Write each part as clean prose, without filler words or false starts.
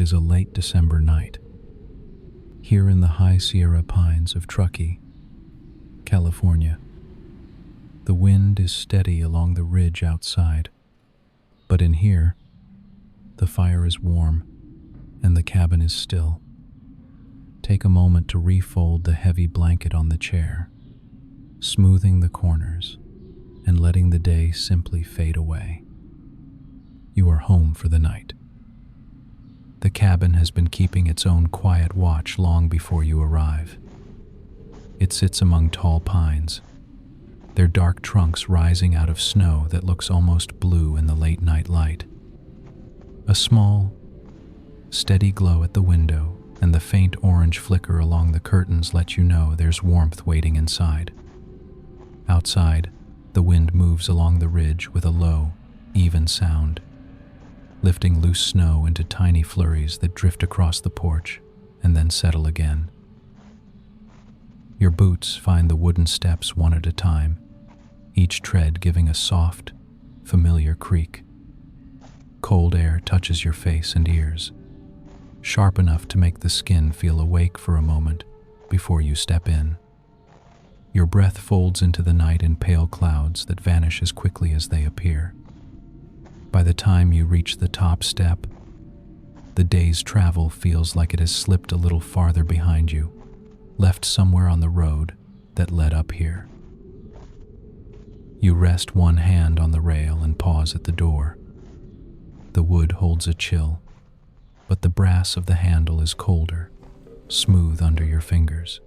is a late December night. Here in the high Sierra pines of Truckee, California, the wind is steady along the ridge outside, but in here, the fire is warm and the cabin is still. Take a moment to refold the heavy blanket on the chair, smoothing the corners and letting the day simply fade away. You are home for the night. The cabin has been keeping its own quiet watch long before you arrive. It sits among tall pines, their dark trunks rising out of snow that looks almost blue in the late night light. A small, steady glow at the window and the faint orange flicker along the curtains let you know there's warmth waiting inside. Outside, the wind moves along the ridge with a low, even sound, lifting loose snow into tiny flurries that drift across the porch and then settle again. Your boots find the wooden steps one at a time, each tread giving a soft, familiar creak. Cold air touches your face and ears, sharp enough to make the skin feel awake for a moment before you step in. Your breath folds into the night in pale clouds that vanish as quickly as they appear. By the time you reach the top step, the day's travel feels like it has slipped a little farther behind you, left somewhere on the road that led up here. You rest one hand on the rail and pause at the door. The wood holds a chill, but the brass of the handle is colder, smooth under your fingers.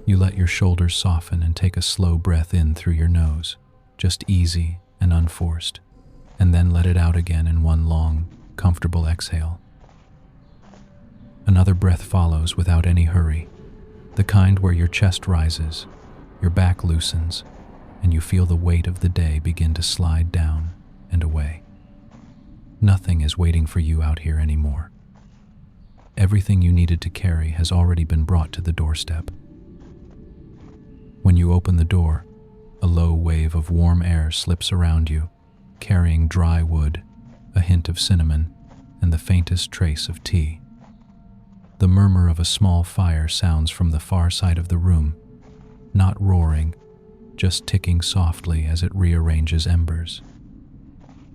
You let your shoulders soften and take a slow breath in through your nose, just easy and unforced, and then let it out again in one long, comfortable exhale. Another breath follows without any hurry, the kind where your chest rises, your back loosens, and you feel the weight of the day begin to slide down and away. Nothing is waiting for you out here anymore. Everything you needed to carry has already been brought to the doorstep. When you open the door, a low wave of warm air slips around you, carrying dry wood, a hint of cinnamon, and the faintest trace of tea. The murmur of a small fire sounds from the far side of the room, not roaring, just ticking softly as it rearranges embers.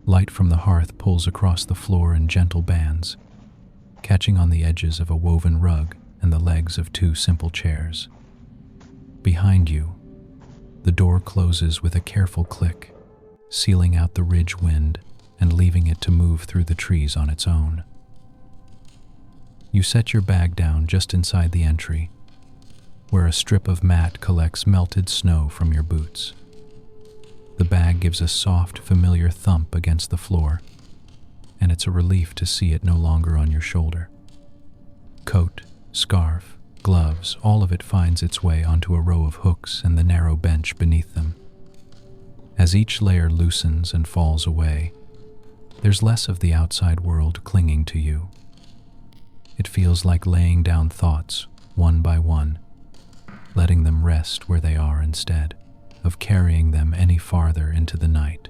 Light from the hearth pulls across the floor in gentle bands, catching on the edges of a woven rug and the legs of two simple chairs. Behind you, the door closes with a careful click, sealing out the ridge wind and leaving it to move through the trees on its own. You set your bag down just inside the entry, where a strip of mat collects melted snow from your boots. The bag gives a soft, familiar thump against the floor, and it's a relief to see it no longer on your shoulder. Coat, scarf, gloves, all of it finds its way onto a row of hooks and the narrow bench beneath them. As each layer loosens and falls away, there's less of the outside world clinging to you. It feels like laying down thoughts, one by one, letting them rest where they are instead of carrying them any farther into the night.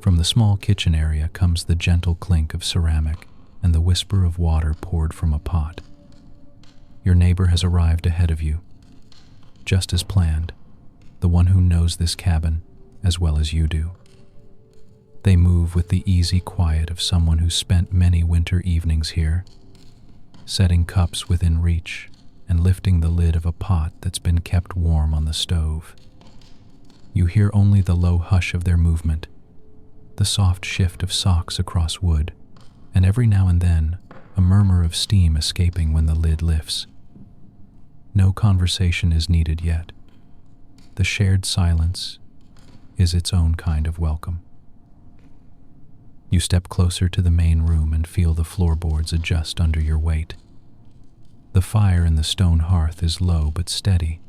From the small kitchen area comes the gentle clink of ceramic and the whisper of water poured from a pot. Your neighbor has arrived ahead of you, just as planned, the one who knows this cabin as well as you do. They move with the easy quiet of someone who spent many winter evenings here, setting cups within reach and lifting the lid of a pot that's been kept warm on the stove. You hear only the low hush of their movement, the soft shift of socks across wood, and every now and then a murmur of steam escaping when the lid lifts. No conversation is needed yet. The shared silence is its own kind of welcome. You step closer to the main room and feel the floorboards adjust under your weight. The fire in the stone hearth is low but steady,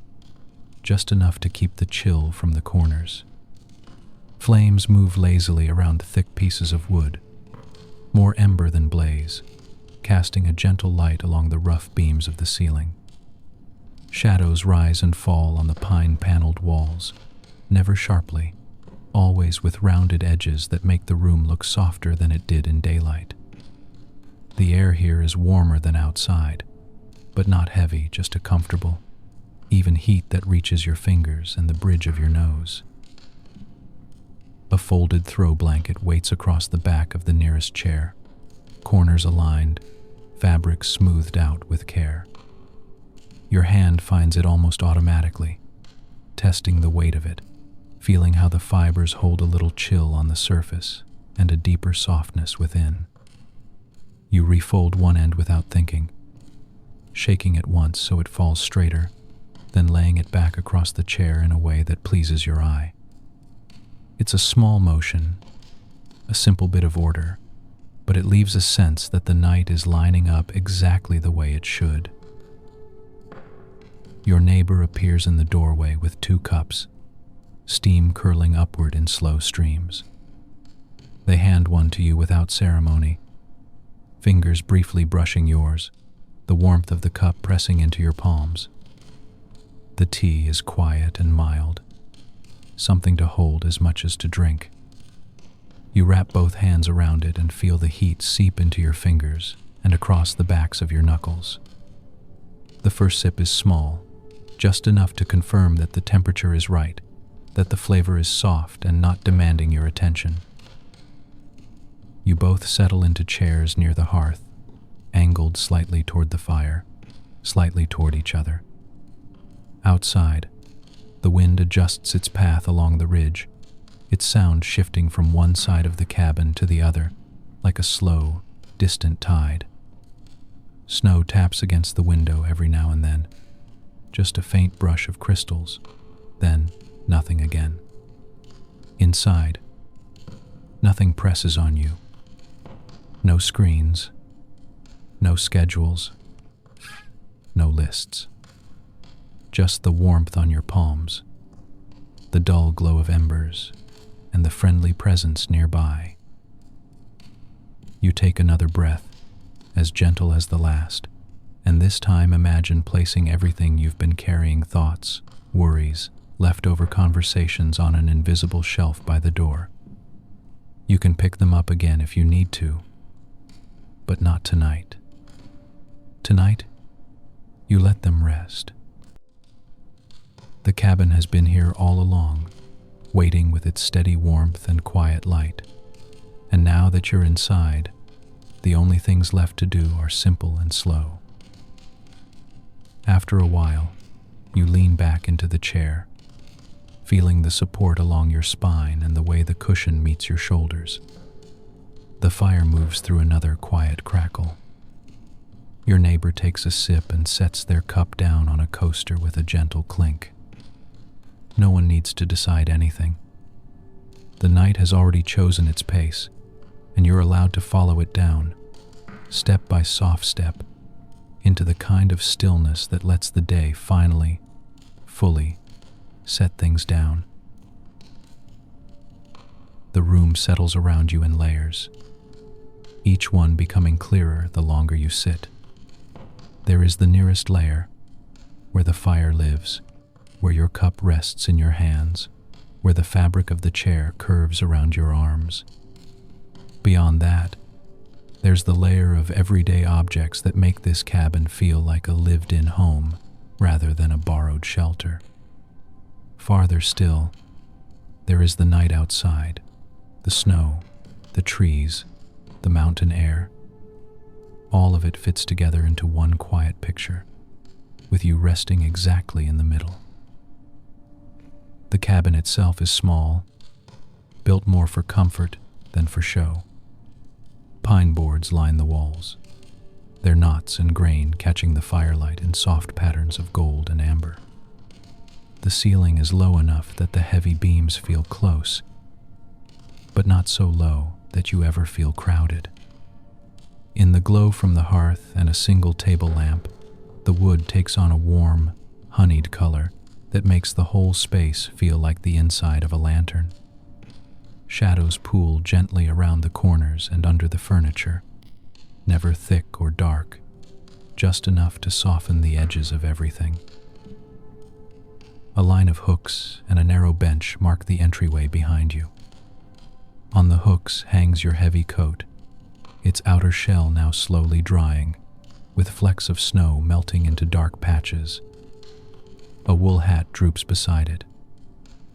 just enough to keep the chill from the corners. Flames move lazily around thick pieces of wood, more ember than blaze, casting a gentle light along the rough beams of the ceiling. Shadows rise and fall on the pine-paneled walls, never sharply, always with rounded edges that make the room look softer than it did in daylight. The air here is warmer than outside, but not heavy, just a comfortable, even heat that reaches your fingers and the bridge of your nose. A folded throw blanket waits across the back of the nearest chair, corners aligned, fabric smoothed out with care. Your hand finds it almost automatically, testing the weight of it, feeling how the fibers hold a little chill on the surface and a deeper softness within. You refold one end without thinking, shaking it once so it falls straighter, then laying it back across the chair in a way that pleases your eye. It's a small motion, a simple bit of order, but it leaves a sense that the night is lining up exactly the way it should. Your neighbor appears in the doorway with 2 cups, steam curling upward in slow streams. They hand one to you without ceremony, fingers briefly brushing yours, the warmth of the cup pressing into your palms. The tea is quiet and mild, something to hold as much as to drink. You wrap both hands around it and feel the heat seep into your fingers and across the backs of your knuckles. The first sip is small, just enough to confirm that the temperature is right, that the flavor is soft and not demanding your attention. You both settle into chairs near the hearth, angled slightly toward the fire, slightly toward each other. Outside, the wind adjusts its path along the ridge, its sound shifting from one side of the cabin to the other, like a slow, distant tide. Snow taps against the window every now and then, just a faint brush of crystals, then nothing again. Inside, nothing presses on you. No screens, no schedules, no lists. Just the warmth on your palms, the dull glow of embers, and the friendly presence nearby. You take another breath, as gentle as the last, and this time imagine placing everything you've been carrying, thoughts, worries, leftover conversations, on an invisible shelf by the door. You can pick them up again if you need to, but not tonight. Tonight, you let them rest. The cabin has been here all along, waiting with its steady warmth and quiet light. And now that you're inside, the only things left to do are simple and slow. After a while, you lean back into the chair, feeling the support along your spine and the way the cushion meets your shoulders. The fire moves through another quiet crackle. Your neighbor takes a sip and sets their cup down on a coaster with a gentle clink. No one needs to decide anything. The night has already chosen its pace, and you're allowed to follow it down, step by soft step, into the kind of stillness that lets the day finally, fully, set things down. The room settles around you in layers, each one becoming clearer the longer you sit. There is the nearest layer, where the fire lives, where your cup rests in your hands, where the fabric of the chair curves around your arms. Beyond that, there's the layer of everyday objects that make this cabin feel like a lived-in home rather than a borrowed shelter. Farther still, there is the night outside, the snow, the trees, the mountain air. All of it fits together into one quiet picture, with you resting exactly in the middle. The cabin itself is small, built more for comfort than for show. Pine boards line the walls, their knots and grain catching the firelight in soft patterns of gold and amber. The ceiling is low enough that the heavy beams feel close, but not so low that you ever feel crowded. In the glow from the hearth and a single table lamp, the wood takes on a warm, honeyed color that makes the whole space feel like the inside of a lantern. Shadows pool gently around the corners and under the furniture, never thick or dark, just enough to soften the edges of everything. A line of hooks and a narrow bench mark the entryway behind you. On the hooks hangs your heavy coat, its outer shell now slowly drying, with flecks of snow melting into dark patches. A wool hat droops beside it,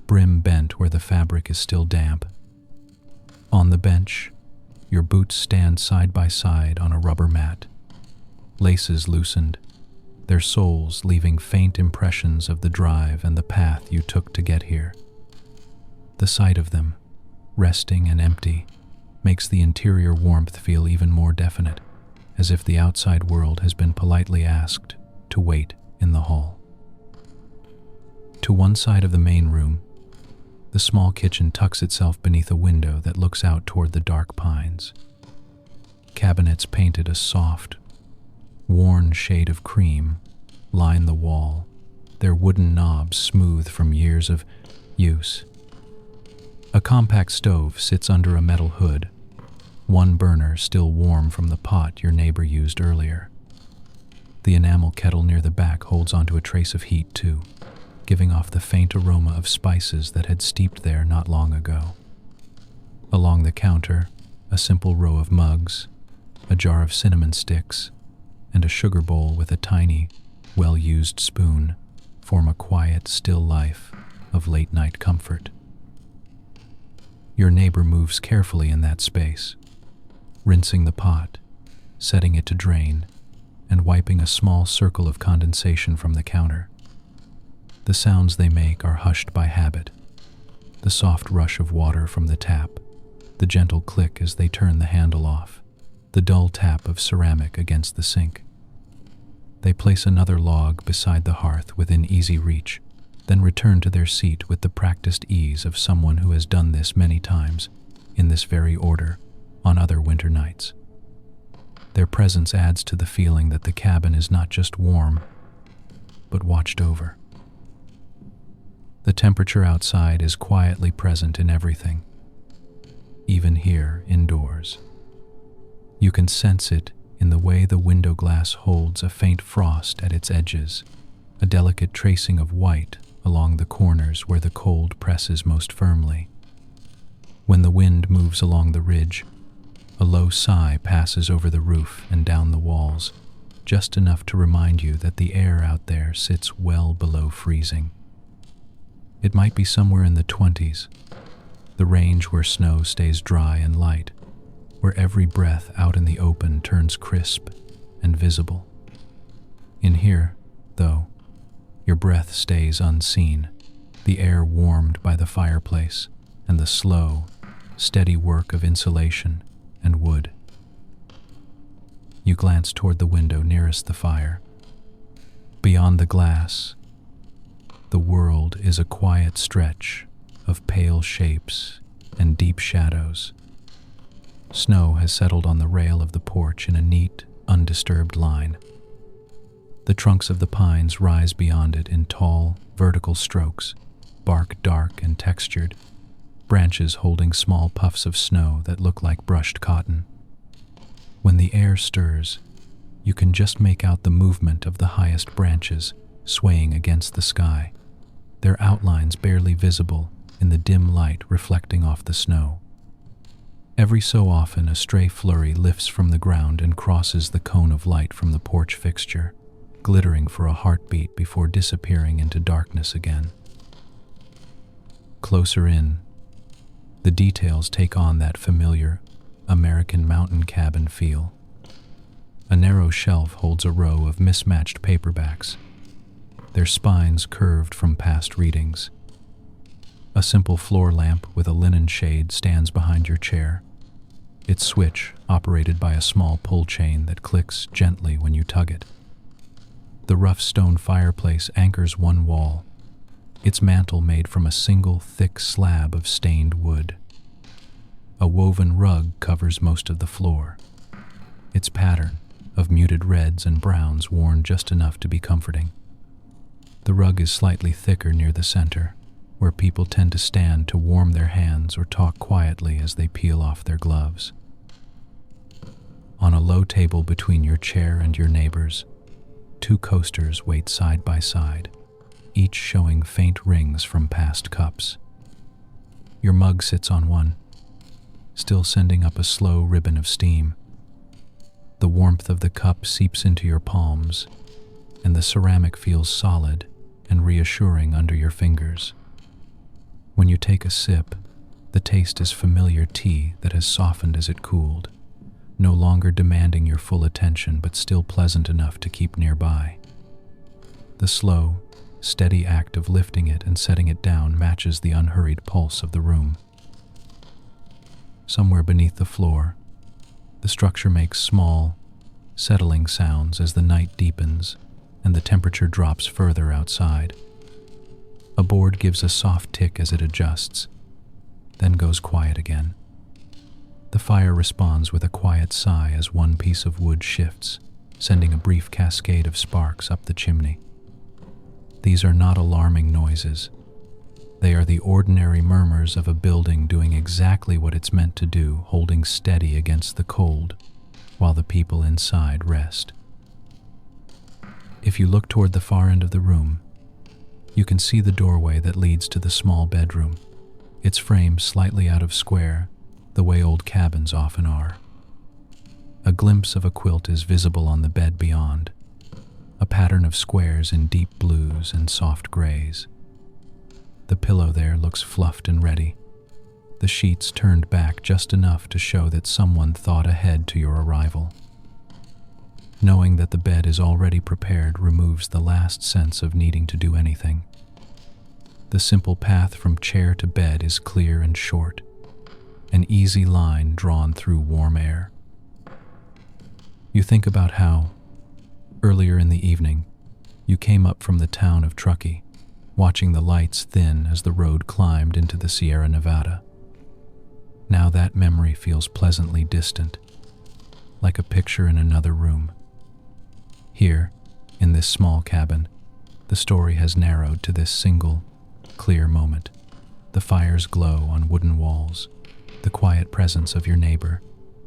brim bent where the fabric is still damp. On the bench, your boots stand side by side on a rubber mat, laces loosened, their soles leaving faint impressions of the drive and the path you took to get here. The sight of them, resting and empty, makes the interior warmth feel even more definite, as if the outside world has been politely asked to wait in the hall. To one side of the main room, the small kitchen tucks itself beneath a window that looks out toward the dark pines. Cabinets painted a soft, worn shade of cream line the wall, their wooden knobs smooth from years of use. A compact stove sits under a metal hood, one burner still warm from the pot your neighbor used earlier. The enamel kettle near the back holds onto a trace of heat too, giving off the faint aroma of spices that had steeped there not long ago. Along the counter, a simple row of mugs, a jar of cinnamon sticks, and a sugar bowl with a tiny, well-used spoon form a quiet, still life of late-night comfort. Your neighbor moves carefully in that space, rinsing the pot, setting it to drain, and wiping a small circle of condensation from the counter. The sounds they make are hushed by habit, the soft rush of water from the tap, the gentle click as they turn the handle off, the dull tap of ceramic against the sink. They place another log beside the hearth within easy reach, then return to their seat with the practiced ease of someone who has done this many times, in this very order, on other winter nights. Their presence adds to the feeling that the cabin is not just warm, but watched over. The temperature outside is quietly present in everything, even here indoors. You can sense it in the way the window glass holds a faint frost at its edges, a delicate tracing of white along the corners where the cold presses most firmly. When the wind moves along the ridge, a low sigh passes over the roof and down the walls, just enough to remind you that the air out there sits well below freezing. It might be somewhere in the 20s, the range where snow stays dry and light, where every breath out in the open turns crisp and visible. In here, though, your breath stays unseen, the air warmed by the fireplace and the slow, steady work of insulation and wood. You glance toward the window nearest the fire. Beyond the glass, the world is a quiet stretch of pale shapes and deep shadows. Snow has settled on the rail of the porch in a neat, undisturbed line. The trunks of the pines rise beyond it in tall, vertical strokes, bark dark and textured, branches holding small puffs of snow that look like brushed cotton. When the air stirs, you can just make out the movement of the highest branches swaying against the sky, their outlines barely visible in the dim light reflecting off the snow. Every so often, a stray flurry lifts from the ground and crosses the cone of light from the porch fixture, glittering for a heartbeat before disappearing into darkness again. Closer in, the details take on that familiar American mountain cabin feel. A narrow shelf holds a row of mismatched paperbacks, their spines curved from past readings. A simple floor lamp with a linen shade stands behind your chair, its switch operated by a small pull chain that clicks gently when you tug it. The rough stone fireplace anchors one wall, its mantel made from a single thick slab of stained wood. A woven rug covers most of the floor, its pattern of muted reds and browns worn just enough to be comforting. The rug is slightly thicker near the center, where people tend to stand to warm their hands or talk quietly as they peel off their gloves. On a low table between your chair and your neighbor's, 2 coasters wait side by side, each showing faint rings from past cups. Your mug sits on one, still sending up a slow ribbon of steam, The warmth of the cup seeps into your palms, and the ceramic feels solid and reassuring under your fingers. When you take a sip, the taste is familiar tea that has softened as it cooled, no longer demanding your full attention but still pleasant enough to keep nearby. The slow, steady act of lifting it and setting it down matches the unhurried pulse of the room. Somewhere beneath the floor, the structure makes small, settling sounds as the night deepens and the temperature drops further outside. A board gives a soft tick as it adjusts, then goes quiet again. The fire responds with a quiet sigh as one piece of wood shifts, sending a brief cascade of sparks up the chimney. These are not alarming noises. They are the ordinary murmurs of a building doing exactly what it's meant to do, holding steady against the cold, while the people inside rest. If you look toward the far end of the room, you can see the doorway that leads to the small bedroom, its frame slightly out of square, the way old cabins often are. A glimpse of a quilt is visible on the bed beyond, a pattern of squares in deep blues and soft grays. The pillow there looks fluffed and ready, the sheets turned back just enough to show that someone thought ahead to your arrival. Knowing that the bed is already prepared removes the last sense of needing to do anything. The simple path from chair to bed is clear and short, an easy line drawn through warm air. You think about how, earlier in the evening, you came up from the town of Truckee, watching the lights thin as the road climbed into the Sierra Nevada. Now that memory feels pleasantly distant, like a picture in another room. Here, in this small cabin, the story has narrowed to this single, clear moment. The fire's glow on wooden walls, the quiet presence of your neighbor,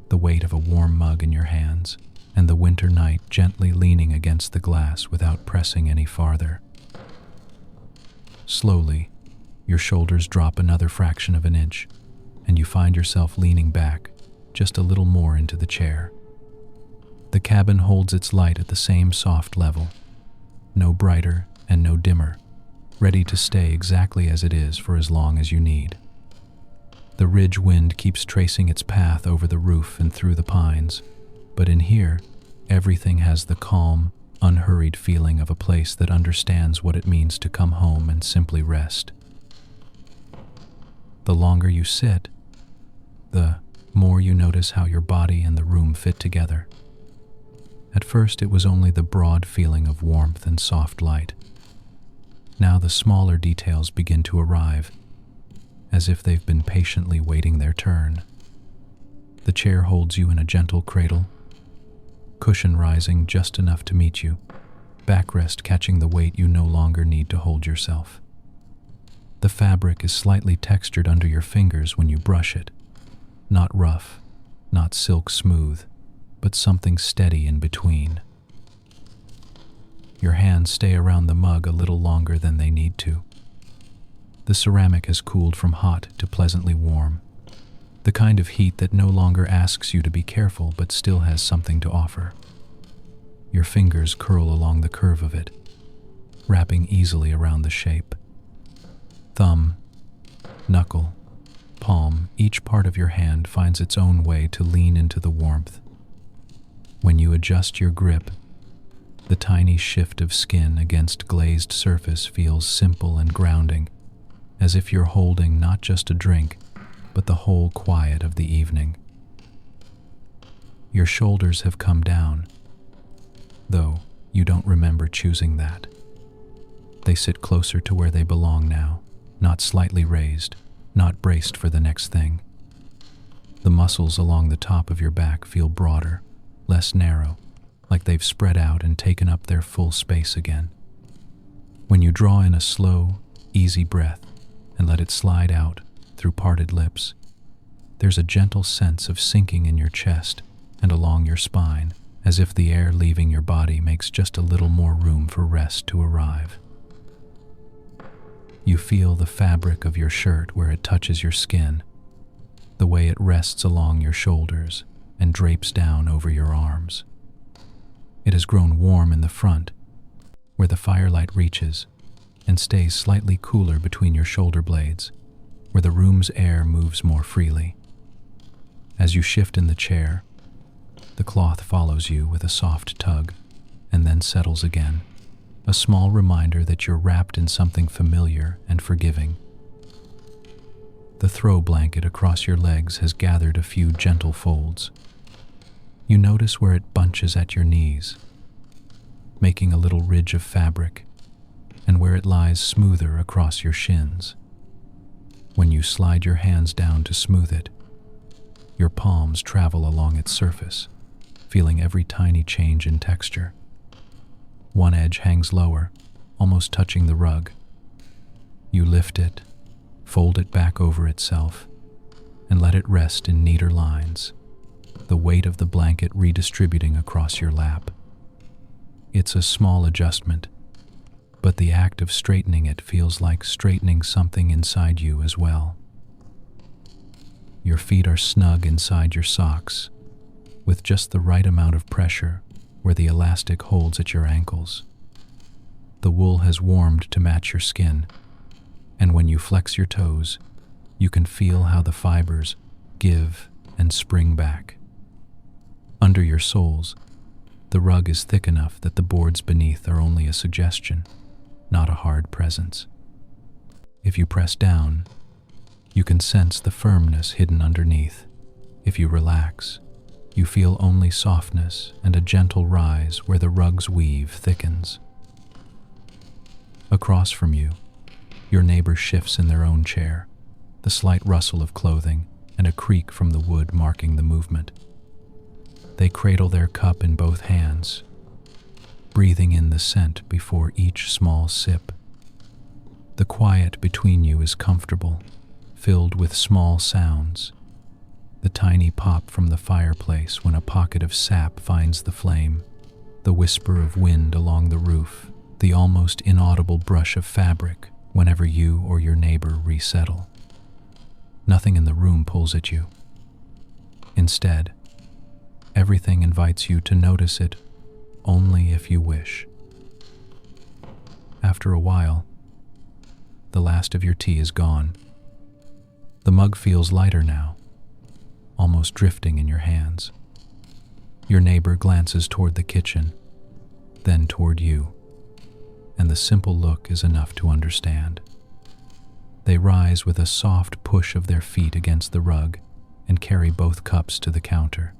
the weight of a warm mug in your hands, and the winter night gently leaning against the glass without pressing any farther. Slowly, your shoulders drop another fraction of an inch, and you find yourself leaning back just a little more into the chair. The cabin holds its light at the same soft level, no brighter and no dimmer, ready to stay exactly as it is for as long as you need. The ridge wind keeps tracing its path over the roof and through the pines, but in here, everything has the calm, unhurried feeling of a place that understands what it means to come home and simply rest. The longer you sit, the more you notice how your body and the room fit together. At first, it was only the broad feeling of warmth and soft light. Now the smaller details begin to arrive, as if they've been patiently waiting their turn. The chair holds you in a gentle cradle, cushion rising just enough to meet you, backrest catching the weight you no longer need to hold yourself. The fabric is slightly textured under your fingers when you brush it, not rough, not silk smooth, but something steady in between. Your hands stay around the mug a little longer than they need to. The ceramic has cooled from hot to pleasantly warm, the kind of heat that no longer asks you to be careful but still has something to offer. Your fingers curl along the curve of it, wrapping easily around the shape. Thumb, knuckle, palm, each part of your hand finds its own way to lean into the warmth. When you adjust your grip, the tiny shift of skin against glazed surface feels simple and grounding, as if you're holding not just a drink, but the whole quiet of the evening. Your shoulders have come down, though you don't remember choosing that. They sit closer to where they belong now, not slightly raised, not braced for the next thing. The muscles along the top of your back feel broader, less narrow, like they've spread out and taken up their full space again. When you draw in a slow, easy breath and let it slide out through parted lips, there's a gentle sense of sinking in your chest and along your spine, as if the air leaving your body makes just a little more room for rest to arrive. You feel the fabric of your shirt where it touches your skin, the way it rests along your shoulders and drapes down over your arms. It has grown warm in the front, where the firelight reaches, and stays slightly cooler between your shoulder blades, where the room's air moves more freely. As you shift in the chair, the cloth follows you with a soft tug, and then settles again, a small reminder that you're wrapped in something familiar and forgiving. The throw blanket across your legs has gathered a few gentle folds. You notice where it bunches at your knees, making a little ridge of fabric, and where it lies smoother across your shins. When you slide your hands down to smooth it, your palms travel along its surface, feeling every tiny change in texture. One edge hangs lower, almost touching the rug. You lift it, fold it back over itself, and let it rest in neater lines, the weight of the blanket redistributing across your lap. It's a small adjustment, but the act of straightening it feels like straightening something inside you as well. Your feet are snug inside your socks, with just the right amount of pressure where the elastic holds at your ankles. The wool has warmed to match your skin, and when you flex your toes, you can feel how the fibers give and spring back. Under your soles, the rug is thick enough that the boards beneath are only a suggestion, not a hard presence. If you press down, you can sense the firmness hidden underneath. If you relax, you feel only softness and a gentle rise where the rug's weave thickens. Across from you, your neighbor shifts in their own chair, the slight rustle of clothing and a creak from the wood marking the movement. They cradle their cup in both hands, breathing in the scent before each small sip. The quiet between you is comfortable, filled with small sounds. The tiny pop from the fireplace when a pocket of sap finds the flame, the whisper of wind along the roof, the almost inaudible brush of fabric whenever you or your neighbor resettle. Nothing in the room pulls at you. Instead, everything invites you to notice it only if you wish. After a while, the last of your tea is gone. The mug feels lighter now, almost drifting in your hands. Your neighbor glances toward the kitchen, then toward you, and the simple look is enough to understand. They rise with a soft push of their feet against the rug and carry both cups to the counter.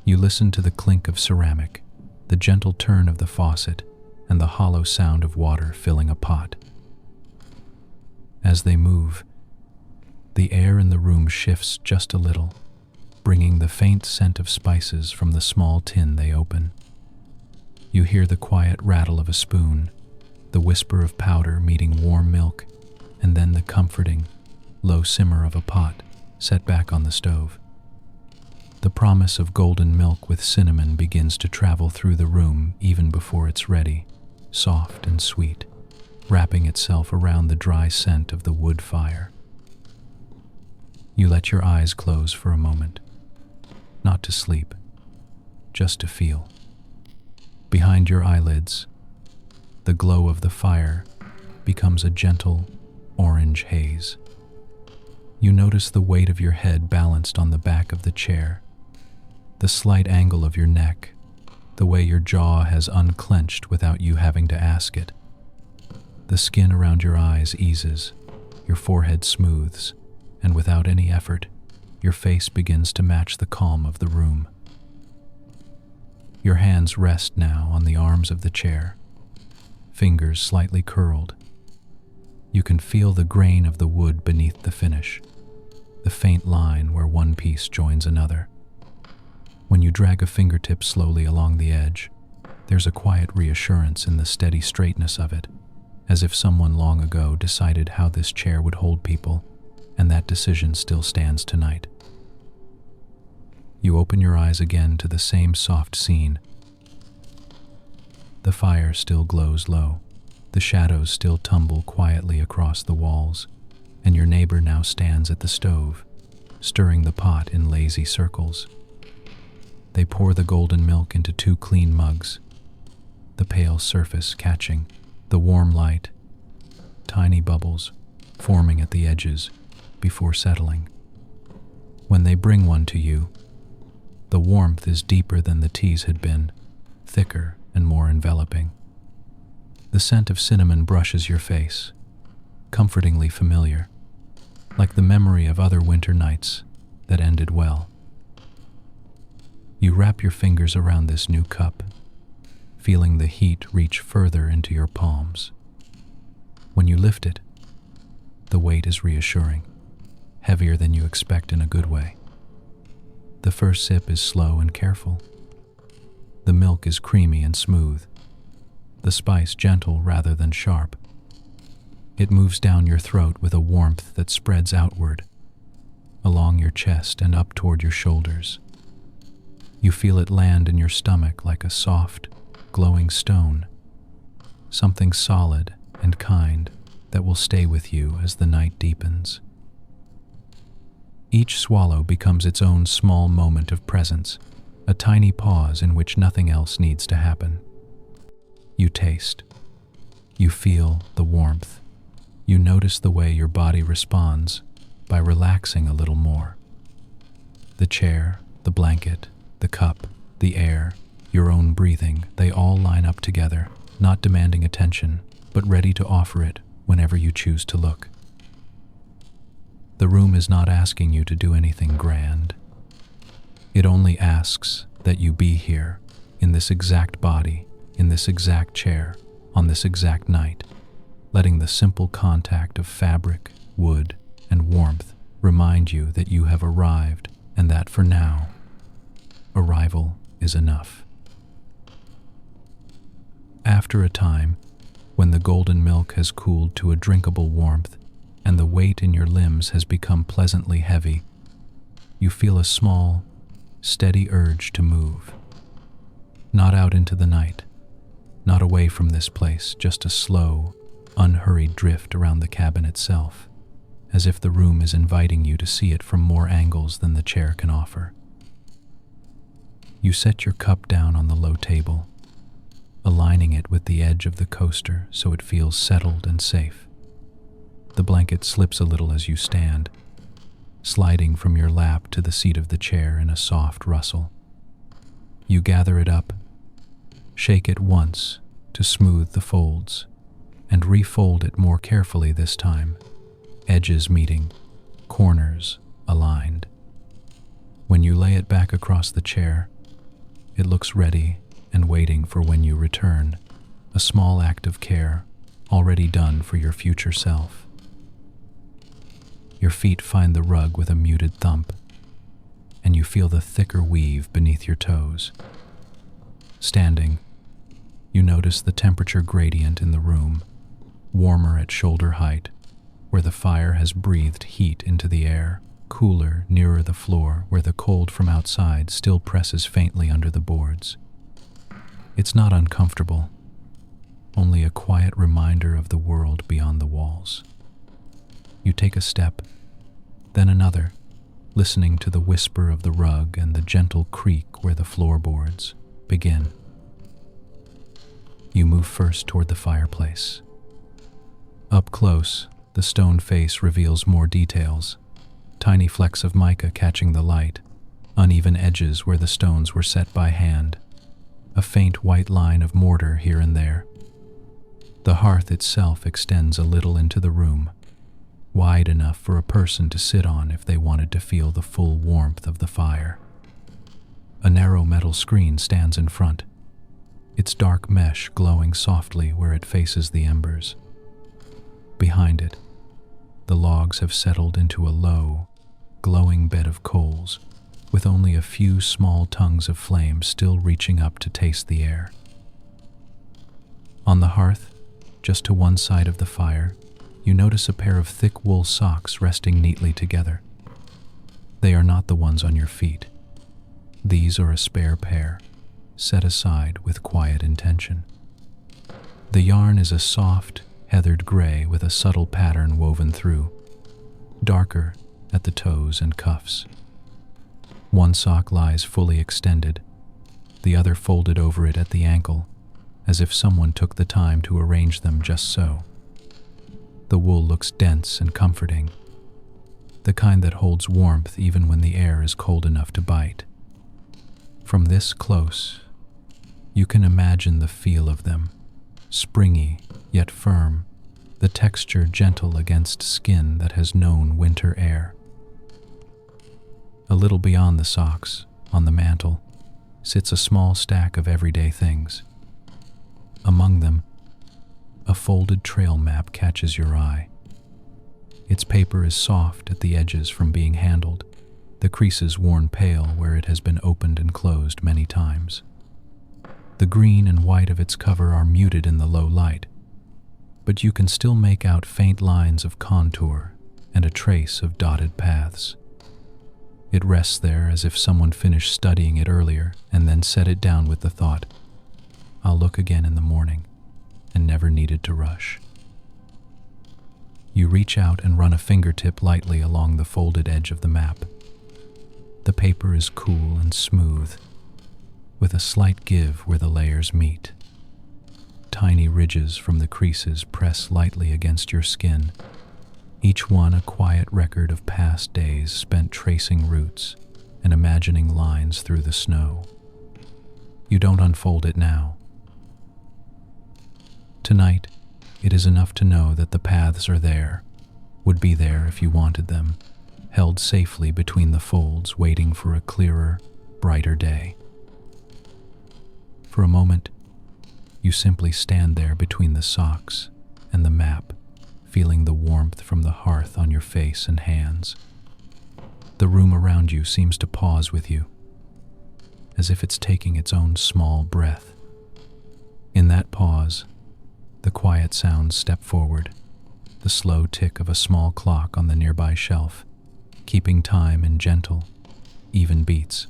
You listen to the clink of ceramic, the gentle turn of the faucet, and the hollow sound of water filling a pot. As they move, the air in the room shifts just a little, bringing the faint scent of spices from the small tin they open. You hear the quiet rattle of a spoon, the whisper of powder meeting warm milk, and then the comforting, low simmer of a pot set back on the stove. The promise of golden milk with cinnamon begins to travel through the room even before it's ready, soft and sweet, wrapping itself around the dry scent of the wood fire. You let your eyes close for a moment, not to sleep, just to feel. Behind your eyelids, the glow of the fire becomes a gentle orange haze. You notice the weight of your head balanced on the back of the chair, the slight angle of your neck, the way your jaw has unclenched without you having to ask it. The skin around your eyes eases, your forehead smooths, and without any effort, your face begins to match the calm of the room. Your hands rest now on the arms of the chair, fingers slightly curled. You can feel the grain of the wood beneath the finish, the faint line where one piece joins another. When you drag a fingertip slowly along the edge, there's a quiet reassurance in the steady straightness of it, as if someone long ago decided how this chair would hold people, and that decision still stands tonight. You open your eyes again to the same soft scene. The fire still glows low, the shadows still tumble quietly across the walls, and your neighbor now stands at the stove, stirring the pot in lazy circles. They pour the golden milk into 2 clean mugs, the pale surface catching the warm light, tiny bubbles forming at the edges before settling. When they bring one to you, the warmth is deeper than the tea's had been, thicker and more enveloping. The scent of cinnamon brushes your face, comfortingly familiar, like the memory of other winter nights that ended well. You wrap your fingers around this new cup, feeling the heat reach further into your palms. When you lift it, the weight is reassuring, heavier than you expect in a good way. The first sip is slow and careful. The milk is creamy and smooth, the spice gentle rather than sharp. It moves down your throat with a warmth that spreads outward, along your chest and up toward your shoulders. You feel it land in your stomach like a soft, glowing stone, something solid and kind that will stay with you as the night deepens. Each swallow becomes its own small moment of presence, a tiny pause in which nothing else needs to happen. You taste. You feel the warmth. You notice the way your body responds by relaxing a little more. The chair, the blanket, the cup, the air, your own breathing, they all line up together, not demanding attention, but ready to offer it whenever you choose to look. The room is not asking you to do anything grand. It only asks that you be here, in this exact body, in this exact chair, on this exact night, letting the simple contact of fabric, wood, and warmth remind you that you have arrived and that for now, arrival is enough. After a time, when the golden milk has cooled to a drinkable warmth and the weight in your limbs has become pleasantly heavy, you feel a small, steady urge to move. Not out into the night, not away from this place, just a slow, unhurried drift around the cabin itself, as if the room is inviting you to see it from more angles than the chair can offer. You set your cup down on the low table, aligning it with the edge of the coaster so it feels settled and safe. The blanket slips a little as you stand, sliding from your lap to the seat of the chair in a soft rustle. You gather it up, shake it once to smooth the folds, and refold it more carefully this time, edges meeting, corners aligned. When you lay it back across the chair, it looks ready and waiting for when you return, a small act of care already done for your future self. Your feet find the rug with a muted thump, and you feel the thicker weave beneath your toes. Standing, you notice the temperature gradient in the room, warmer at shoulder height, where the fire has breathed heat into the air, cooler nearer the floor where the cold from outside still presses faintly under the boards. It's not uncomfortable, only a quiet reminder of the world beyond the walls. You take a step, then another, listening to the whisper of the rug and the gentle creak where the floorboards begin. You move first toward the fireplace. Up close, the stone face reveals more details, tiny flecks of mica catching the light, uneven edges where the stones were set by hand, a faint white line of mortar here and there. The hearth itself extends a little into the room, wide enough for a person to sit on if they wanted to feel the full warmth of the fire. A narrow metal screen stands in front, its dark mesh glowing softly where it faces the embers. Behind it, the logs have settled into a low, glowing bed of coals, with only a few small tongues of flame still reaching up to taste the air. On the hearth, just to one side of the fire, you notice a pair of thick wool socks resting neatly together. They are not the ones on your feet. These are a spare pair, set aside with quiet intention. The yarn is a soft, heathered gray with a subtle pattern woven through, darker at the toes and cuffs. One sock lies fully extended, the other folded over it at the ankle, as if someone took the time to arrange them just so. The wool looks dense and comforting, the kind that holds warmth even when the air is cold enough to bite. From this close, you can imagine the feel of them, springy yet firm, the texture gentle against skin that has known winter air. A little beyond the socks, on the mantel, sits a small stack of everyday things. Among them, a folded trail map catches your eye. Its paper is soft at the edges from being handled, the creases worn pale where it has been opened and closed many times. The green and white of its cover are muted in the low light, but you can still make out faint lines of contour and a trace of dotted paths. It rests there as if someone finished studying it earlier and then set it down with the thought, "I'll look again in the morning," and never needed to rush. You reach out and run a fingertip lightly along the folded edge of the map. The paper is cool and smooth, with a slight give where the layers meet. Tiny ridges from the creases press lightly against your skin, each one a quiet record of past days spent tracing routes and imagining lines through the snow. You don't unfold it now. Tonight, it is enough to know that the paths are there, would be there if you wanted them, held safely between the folds, waiting for a clearer, brighter day. For a moment, you simply stand there between the socks and the map, feeling the warmth from the hearth on your face and hands. The room around you seems to pause with you, as if it's taking its own small breath. In that pause, the quiet sounds step forward, the slow tick of a small clock on the nearby shelf, keeping time in gentle, even beats,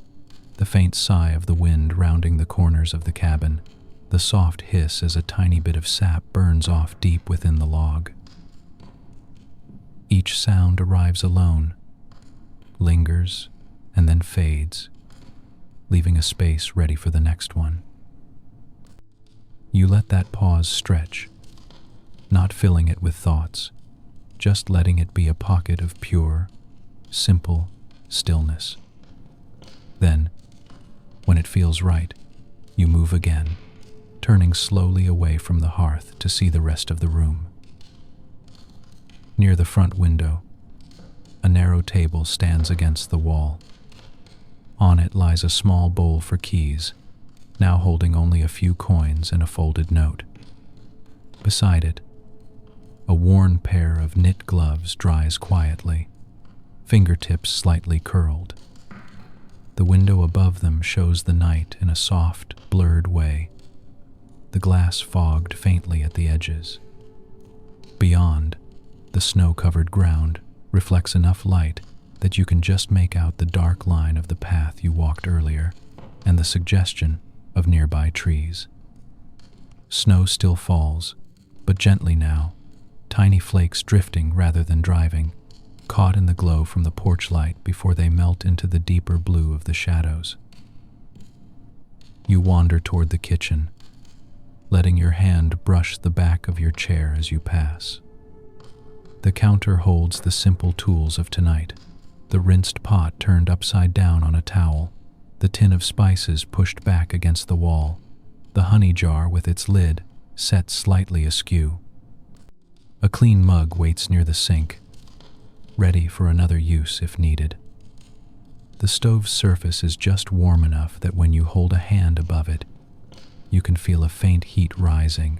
the faint sigh of the wind rounding the corners of the cabin, the soft hiss as a tiny bit of sap burns off deep within the log. Each sound arrives alone, lingers, and then fades, leaving a space ready for the next one. You let that pause stretch, not filling it with thoughts, just letting it be a pocket of pure, simple stillness. Then, when it feels right, you move again, turning slowly away from the hearth to see the rest of the room. Near the front window, a narrow table stands against the wall. On it lies a small bowl for keys, now holding only a few coins and a folded note. Beside it, a worn pair of knit gloves dries quietly, fingertips slightly curled. The window above them shows the night in a soft, blurred way, the glass fogged faintly at the edges. Beyond, the snow-covered ground reflects enough light that you can just make out the dark line of the path you walked earlier and the suggestion of nearby trees. Snow still falls, but gently now, tiny flakes drifting rather than driving, caught in the glow from the porch light before they melt into the deeper blue of the shadows. You wander toward the kitchen, letting your hand brush the back of your chair as you pass. The counter holds the simple tools of tonight, the rinsed pot turned upside down on a towel, the tin of spices pushed back against the wall, the honey jar with its lid set slightly askew. A clean mug waits near the sink, ready for another use if needed. The stove's surface is just warm enough that when you hold a hand above it, you can feel a faint heat rising,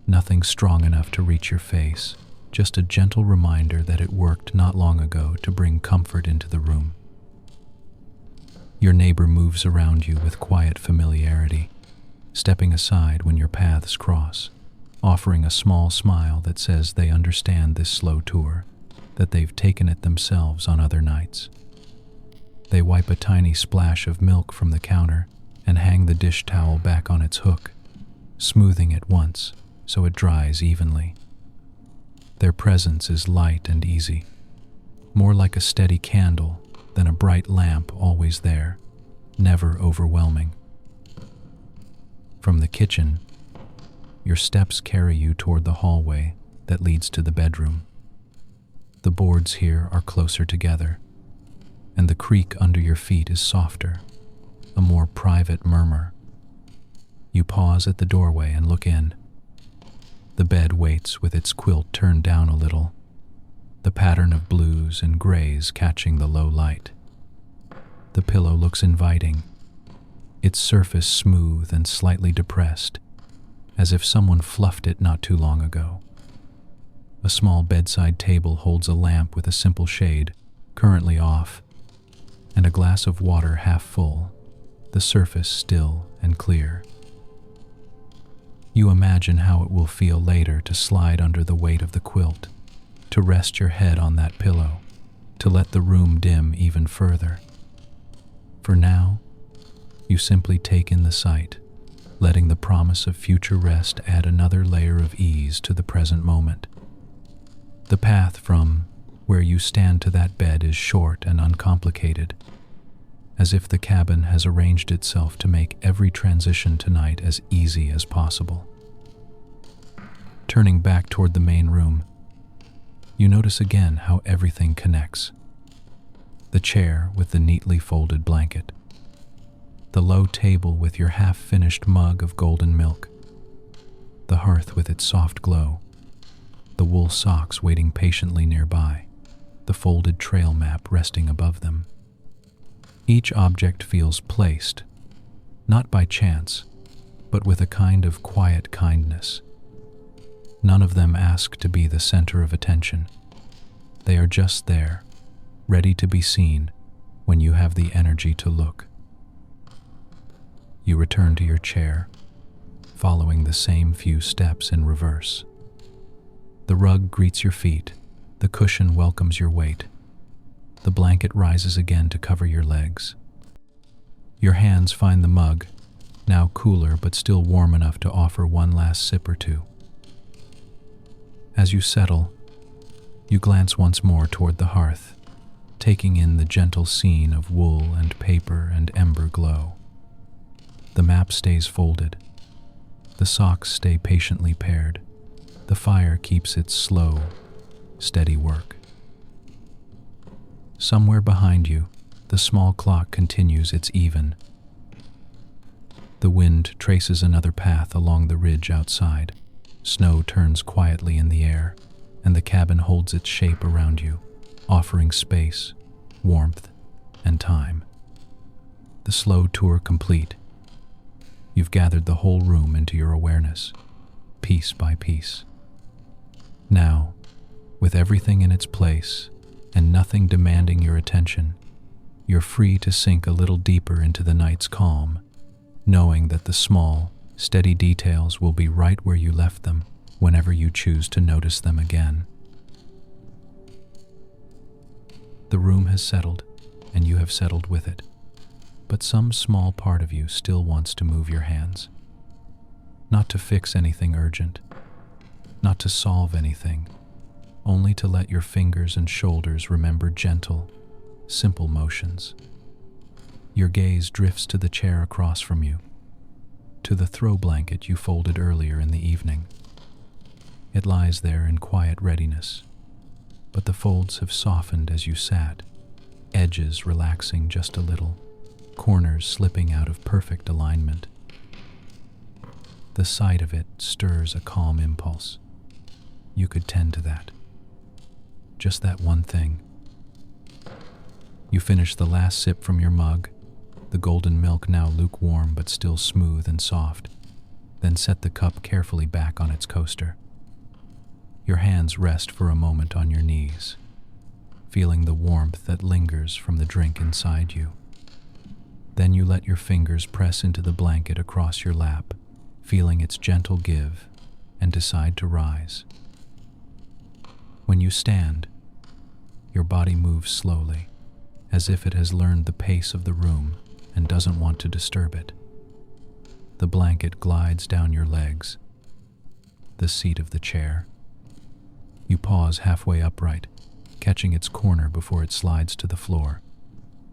nothing strong enough to reach your face, just a gentle reminder that it worked not long ago to bring comfort into the room. Your neighbor moves around you with quiet familiarity, stepping aside when your paths cross, offering a small smile that says they understand this slow tour, that they've taken it themselves on other nights. They wipe a tiny splash of milk from the counter and hang the dish towel back on its hook, smoothing it once so it dries evenly. Their presence is light and easy, more like a steady candle than a bright lamp always there, never overwhelming. From the kitchen, your steps carry you toward the hallway that leads to the bedroom. The boards here are closer together, and the creak under your feet is softer, a more private murmur. You pause at the doorway and look in. The bed waits with its quilt turned down a little, the pattern of blues and grays catching the low light. The pillow looks inviting, its surface smooth and slightly depressed, as if someone fluffed it not too long ago. A small bedside table holds a lamp with a simple shade, currently off, and a glass of water half full, the surface still and clear. You imagine how it will feel later to slide under the weight of the quilt, to rest your head on that pillow, to let the room dim even further. For now, you simply take in the sight, letting the promise of future rest add another layer of ease to the present moment. The path from where you stand to that bed is short and uncomplicated, as if the cabin has arranged itself to make every transition tonight as easy as possible. Turning back toward the main room, you notice again how everything connects. The chair with the neatly folded blanket, the low table with your half-finished mug of golden milk, the hearth with its soft glow, the wool socks waiting patiently nearby, the folded trail map resting above them. Each object feels placed, not by chance, but with a kind of quiet kindness. None of them ask to be the center of attention. They are just there, ready to be seen when you have the energy to look. You return to your chair, following the same few steps in reverse. The rug greets your feet, the cushion welcomes your weight. The blanket rises again to cover your legs. Your hands find the mug, now cooler but still warm enough to offer one last sip or two. As you settle, you glance once more toward the hearth, taking in the gentle scene of wool and paper and ember glow. The map stays folded. The socks stay patiently paired. The fire keeps its slow, steady work. Somewhere behind you, the small clock continues its even. The wind traces another path along the ridge outside. Snow turns quietly in the air, and the cabin holds its shape around you, offering space, warmth, and time. The slow tour complete, you've gathered the whole room into your awareness, piece by piece. Now, with everything in its place and nothing demanding your attention, you're free to sink a little deeper into the night's calm, knowing that the small, steady details will be right where you left them whenever you choose to notice them again. The room has settled, and you have settled with it, but some small part of you still wants to move your hands. Not to fix anything urgent, not to solve anything, only to let your fingers and shoulders remember gentle, simple motions. Your gaze drifts to the chair across from you, to the throw blanket you folded earlier in the evening. It lies there in quiet readiness, but the folds have softened as you sat, edges relaxing just a little, corners slipping out of perfect alignment. The sight of it stirs a calm impulse. You could tend to that. Just that one thing. You finish the last sip from your mug, the golden milk now lukewarm but still smooth and soft, then set the cup carefully back on its coaster. Your hands rest for a moment on your knees, feeling the warmth that lingers from the drink inside you. Then you let your fingers press into the blanket across your lap, feeling its gentle give, and decide to rise. When you stand, your body moves slowly, as if it has learned the pace of the room and doesn't want to disturb it. The blanket glides down your legs, the seat of the chair. You pause halfway upright, catching its corner before it slides to the floor,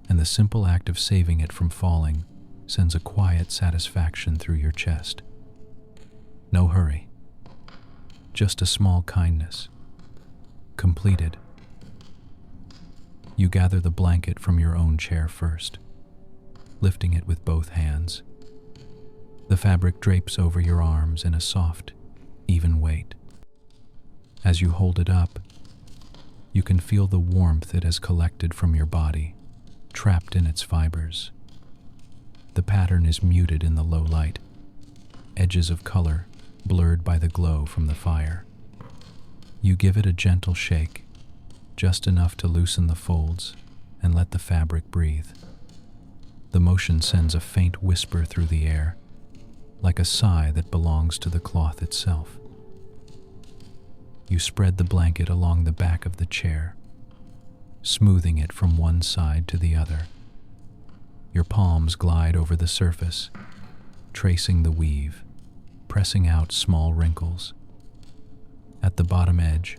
and the simple act of saving it from falling sends a quiet satisfaction through your chest. No hurry, just a small kindness. Completed. You gather the blanket from your own chair first, lifting it with both hands. The fabric drapes over your arms in a soft, even weight. As you hold it up, you can feel the warmth it has collected from your body, trapped in its fibers. The pattern is muted in the low light, edges of color blurred by the glow from the fire. You give it a gentle shake, just enough to loosen the folds and let the fabric breathe. The motion sends a faint whisper through the air, like a sigh that belongs to the cloth itself. You spread the blanket along the back of the chair, smoothing it from one side to the other. Your palms glide over the surface, tracing the weave, pressing out small wrinkles. At the bottom edge,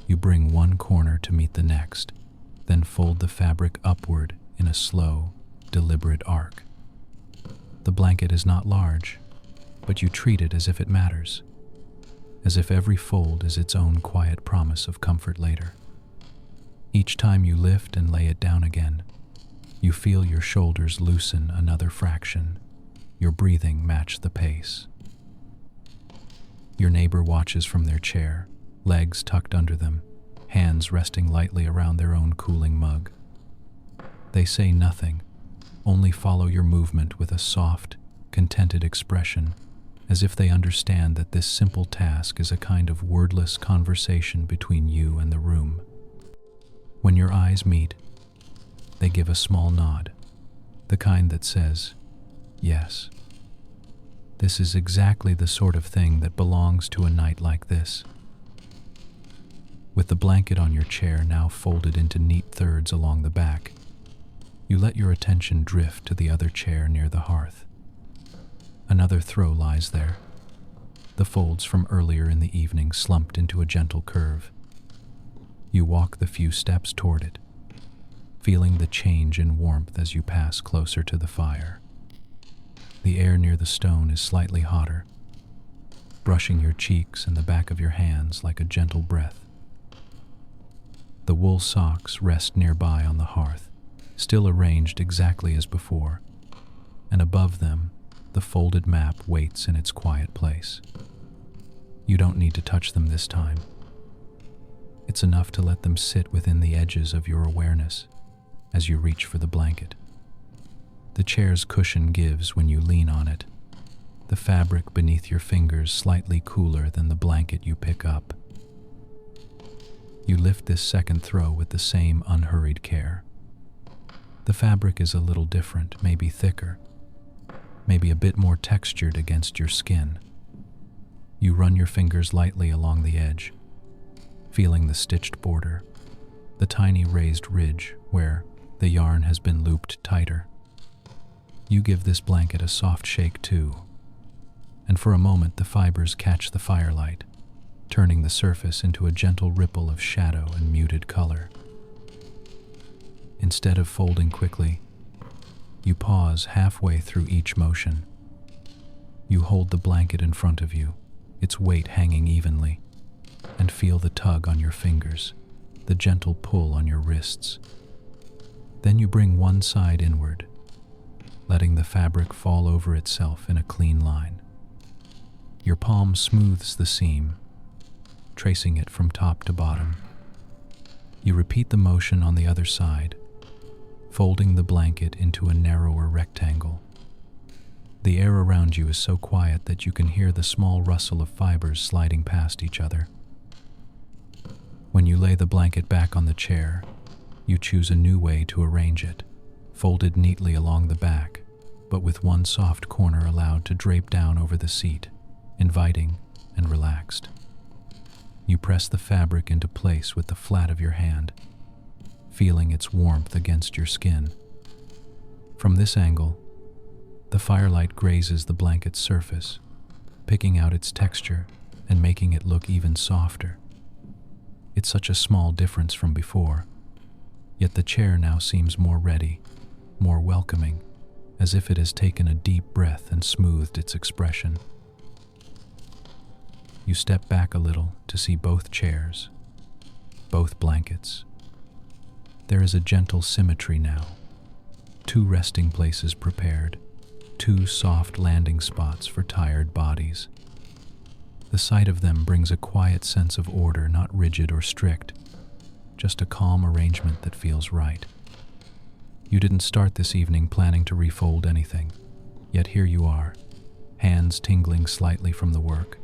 you bring one corner to meet the next, then fold the fabric upward in a slow, deliberate arc. The blanket is not large, but you treat it as if it matters, as if every fold is its own quiet promise of comfort later. Each time you lift and lay it down again, you feel your shoulders loosen another fraction, your breathing match the pace. Your neighbor watches from their chair, legs tucked under them, hands resting lightly around their own cooling mug. They say nothing, only follow your movement with a soft, contented expression, as if they understand that this simple task is a kind of wordless conversation between you and the room. When your eyes meet, they give a small nod, the kind that says, "Yes, this is exactly the sort of thing that belongs to a night like this." With the blanket on your chair now folded into neat thirds along the back, you let your attention drift to the other chair near the hearth. Another throw lies there, the folds from earlier in the evening slumped into a gentle curve. You walk the few steps toward it, feeling the change in warmth as you pass closer to the fire. The air near the stone is slightly hotter, brushing your cheeks and the back of your hands like a gentle breath. The wool socks rest nearby on the hearth, still arranged exactly as before, and above them, the folded map waits in its quiet place. You don't need to touch them this time. It's enough to let them sit within the edges of your awareness as you reach for the blanket. The chair's cushion gives when you lean on it, the fabric beneath your fingers slightly cooler than the blanket you pick up. You lift this second throw with the same unhurried care. The fabric is a little different, maybe thicker, maybe a bit more textured against your skin. You run your fingers lightly along the edge, feeling the stitched border, the tiny raised ridge where the yarn has been looped tighter. You give this blanket a soft shake too, and for a moment the fibers catch the firelight, turning the surface into a gentle ripple of shadow and muted color. Instead of folding quickly, you pause halfway through each motion. You hold the blanket in front of you, its weight hanging evenly, and feel the tug on your fingers, the gentle pull on your wrists. Then you bring one side inward, letting the fabric fall over itself in a clean line. Your palm smooths the seam, tracing it from top to bottom. You repeat the motion on the other side, folding the blanket into a narrower rectangle. The air around you is so quiet that you can hear the small rustle of fibers sliding past each other. When you lay the blanket back on the chair, you choose a new way to arrange it, folded neatly along the back, but with one soft corner allowed to drape down over the seat, inviting and relaxed. You press the fabric into place with the flat of your hand, feeling its warmth against your skin. From this angle, the firelight grazes the blanket's surface, picking out its texture and making it look even softer. It's such a small difference from before, yet the chair now seems more ready, more welcoming, as if it has taken a deep breath and smoothed its expression. You step back a little to see both chairs, both blankets. There is a gentle symmetry now. 2 resting places prepared, 2 soft landing spots for tired bodies. The sight of them brings a quiet sense of order, not rigid or strict, just a calm arrangement that feels right. You didn't start this evening planning to refold anything, yet here you are, hands tingling slightly from the work,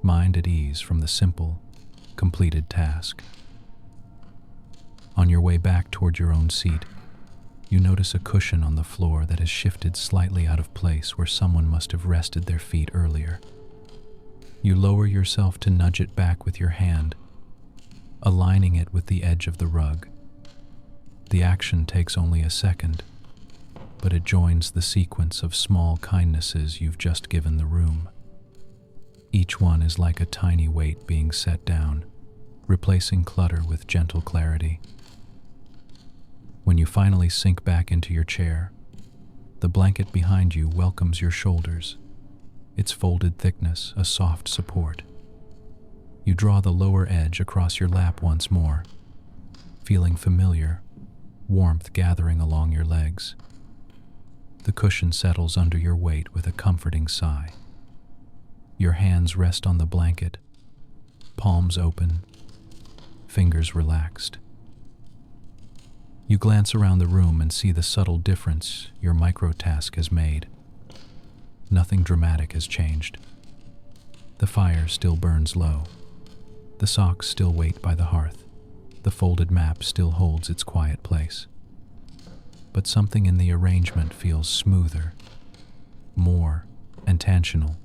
mind at ease from the simple, completed task. On your way back toward your own seat, you notice a cushion on the floor that has shifted slightly out of place where someone must have rested their feet earlier. You lower yourself to nudge it back with your hand, aligning it with the edge of the rug. The action takes only a second, but it joins the sequence of small kindnesses you've just given the room. Each one is like a tiny weight being set down, replacing clutter with gentle clarity. When you finally sink back into your chair, the blanket behind you welcomes your shoulders, its folded thickness a soft support. You draw the lower edge across your lap once more, feeling familiar, warmth gathering along your legs. The cushion settles under your weight with a comforting sigh. Your hands rest on the blanket, palms open, fingers relaxed. You glance around the room and see the subtle difference your micro-task has made. Nothing dramatic has changed. The fire still burns low. The socks still wait by the hearth. The folded map still holds its quiet place. But something in the arrangement feels smoother, more intentional.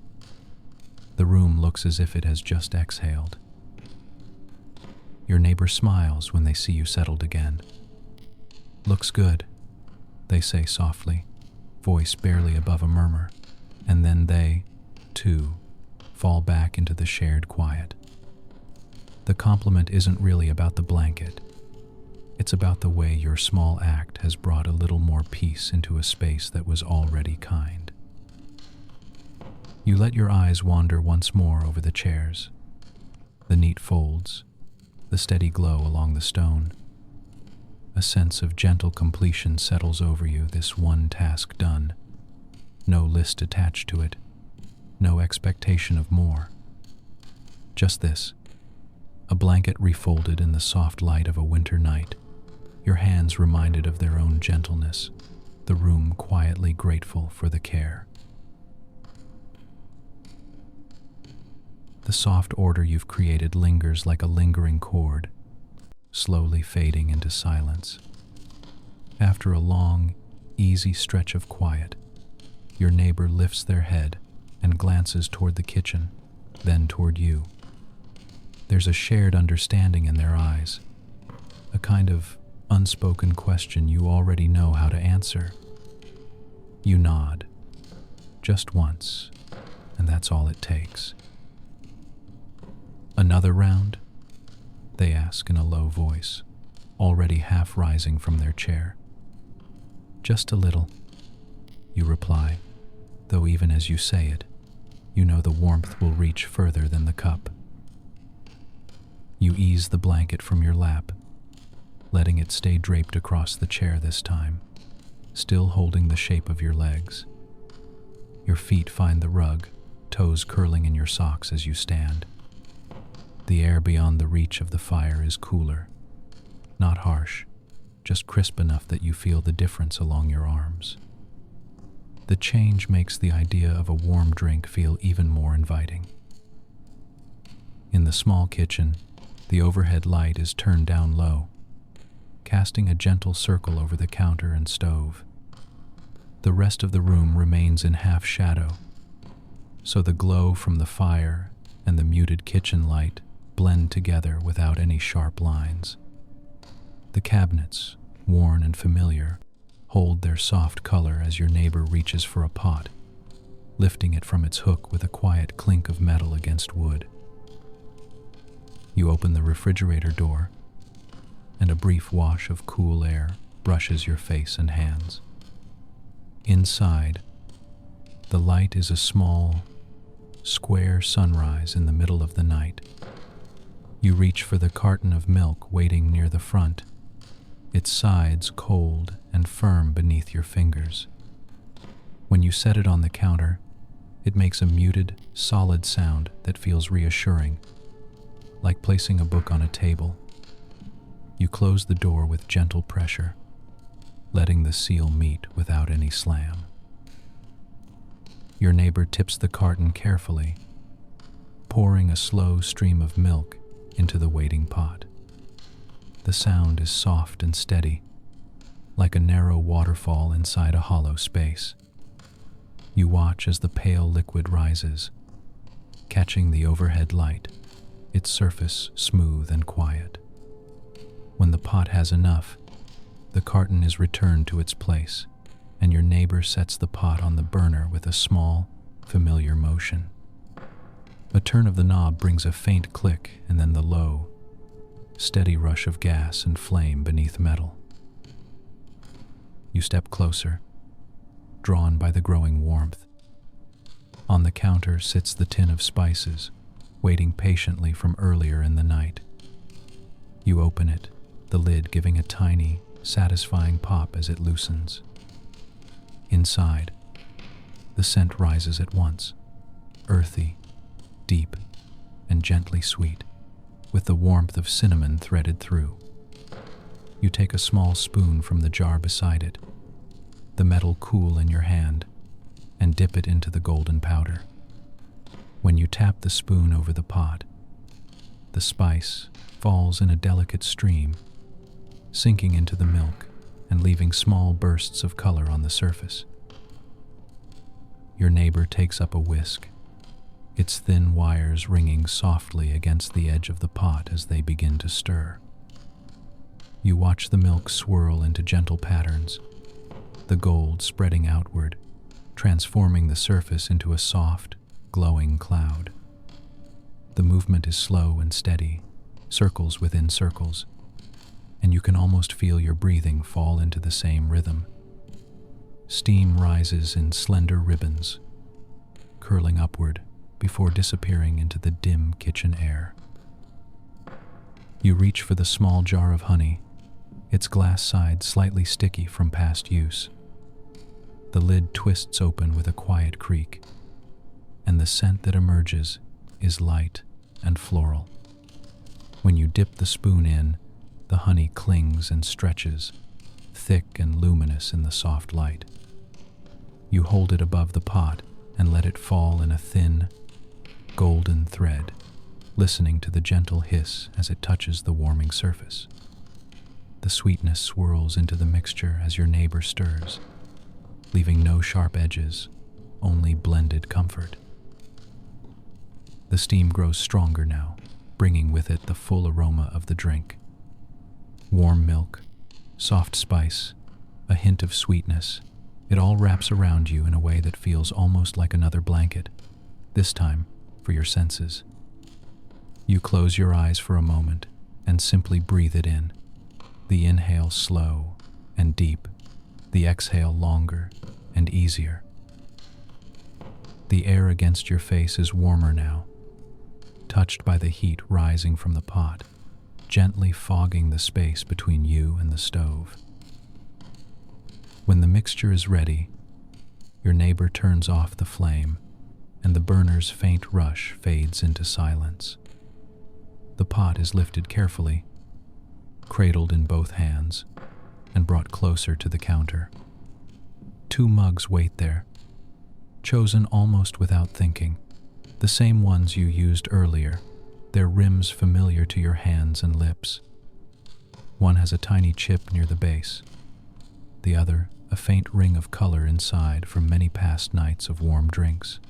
The room looks as if it has just exhaled. Your neighbor smiles when they see you settled again. "Looks good," they say softly, voice barely above a murmur, and then they, too, fall back into the shared quiet. The compliment isn't really about the blanket. It's about the way your small act has brought a little more peace into a space that was already kind. You let your eyes wander once more over the chairs, the neat folds, the steady glow along the stone. A sense of gentle completion settles over you, this one task done. No list attached to it, no expectation of more. Just this, a blanket refolded in the soft light of a winter night, your hands reminded of their own gentleness, the room quietly grateful for the care. The soft order you've created lingers like a lingering chord, slowly fading into silence. After a long, easy stretch of quiet, your neighbor lifts their head and glances toward the kitchen, then toward you. There's a shared understanding in their eyes, a kind of unspoken question you already know how to answer. You nod, just once, and that's all it takes. "Another round?" they ask in a low voice, already half rising from their chair. "Just a little," you reply, though even as you say it, you know the warmth will reach further than the cup. You ease the blanket from your lap, letting it stay draped across the chair this time, still holding the shape of your legs. Your feet find the rug, toes curling in your socks as you stand. The air beyond the reach of the fire is cooler, not harsh, just crisp enough that you feel the difference along your arms. The change makes the idea of a warm drink feel even more inviting. In the small kitchen, the overhead light is turned down low, casting a gentle circle over the counter and stove. The rest of the room remains in half shadow, so the glow from the fire and the muted kitchen light blend together without any sharp lines. The cabinets, worn and familiar, hold their soft color as your neighbor reaches for a pot, lifting it from its hook with a quiet clink of metal against wood. You open the refrigerator door, and a brief wash of cool air brushes your face and hands. Inside, the light is a small, square sunrise in the middle of the night. You reach for the carton of milk waiting near the front, its sides cold and firm beneath your fingers. When you set it on the counter, it makes a muted, solid sound that feels reassuring, like placing a book on a table. You close the door with gentle pressure, letting the seal meet without any slam. Your neighbor tips the carton carefully, pouring a slow stream of milk into the waiting pot. The sound is soft and steady, like a narrow waterfall inside a hollow space. You watch as the pale liquid rises, catching the overhead light, its surface smooth and quiet. When the pot has enough, the carton is returned to its place, and your neighbor sets the pot on the burner with a small, familiar motion. A turn of the knob brings a faint click, and then the low, steady rush of gas and flame beneath metal. You step closer, drawn by the growing warmth. On the counter sits the tin of spices, waiting patiently from earlier in the night. You open it, the lid giving a tiny, satisfying pop as it loosens. Inside, the scent rises at once, earthy, deep, and gently sweet, with the warmth of cinnamon threaded through. You take a small spoon from the jar beside it, the metal cool in your hand, and dip it into the golden powder. When you tap the spoon over the pot, the spice falls in a delicate stream, sinking into the milk and leaving small bursts of color on the surface. Your neighbor takes up a whisk, its thin wires ringing softly against the edge of the pot as they begin to stir. You watch the milk swirl into gentle patterns, the gold spreading outward, transforming the surface into a soft, glowing cloud. The movement is slow and steady, circles within circles, and you can almost feel your breathing fall into the same rhythm. Steam rises in slender ribbons, curling upward before disappearing into the dim kitchen air. You reach for the small jar of honey, its glass side slightly sticky from past use. The lid twists open with a quiet creak, and the scent that emerges is light and floral. When you dip the spoon in, the honey clings and stretches, thick and luminous in the soft light. You hold it above the pot and let it fall in a thin, golden thread, listening to the gentle hiss as it touches the warming surface. The sweetness swirls into the mixture as your neighbor stirs, leaving no sharp edges, only blended comfort. The steam grows stronger now, bringing with it the full aroma of the drink. Warm milk, soft spice, a hint of sweetness, it all wraps around you in a way that feels almost like another blanket, this time for your senses. You close your eyes for a moment and simply breathe it in. The inhale slow and deep, the exhale longer and easier. The air against your face is warmer now, touched by the heat rising from the pot, gently fogging the space between you and the stove. When the mixture is ready, your neighbor turns off the flame, and the burner's faint rush fades into silence. The pot is lifted carefully, cradled in both hands, and brought closer to the counter. 2 mugs wait there, chosen almost without thinking, the same ones you used earlier, their rims familiar to your hands and lips. One has a tiny chip near the base, the other a faint ring of color inside from many past nights of warm drinks.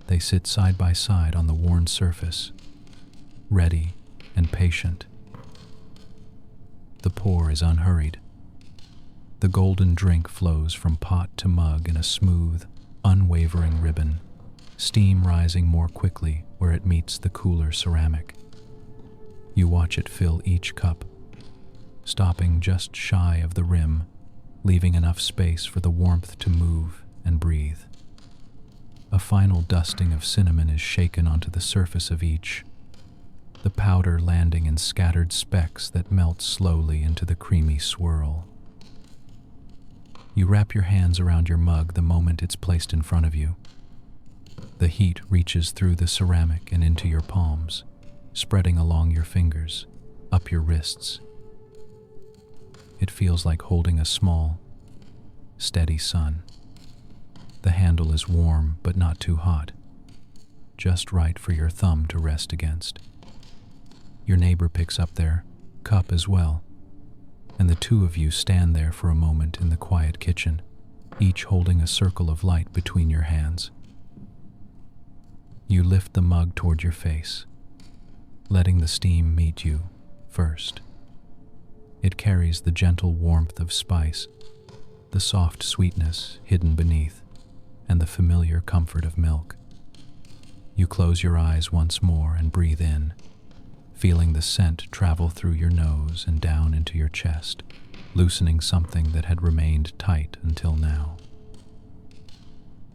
They sit side by side on the worn surface, ready and patient. The pour is unhurried. The golden drink flows from pot to mug in a smooth, unwavering ribbon, steam rising more quickly where it meets the cooler ceramic. You watch it fill each cup, stopping just shy of the rim, leaving enough space for the warmth to move and breathe. A final dusting of cinnamon is shaken onto the surface of each, the powder landing in scattered specks that melt slowly into the creamy swirl. You wrap your hands around your mug the moment it's placed in front of you. The heat reaches through the ceramic and into your palms, spreading along your fingers, up your wrists. It feels like holding a small, steady sun. The handle is warm but not too hot, just right for your thumb to rest against. Your neighbor picks up their cup as well, and the two of you stand there for a moment in the quiet kitchen, each holding a circle of light between your hands. You lift the mug toward your face, letting the steam meet you first. It carries the gentle warmth of spice, the soft sweetness hidden beneath, and the familiar comfort of milk. You close your eyes once more and breathe in, feeling the scent travel through your nose and down into your chest, loosening something that had remained tight until now.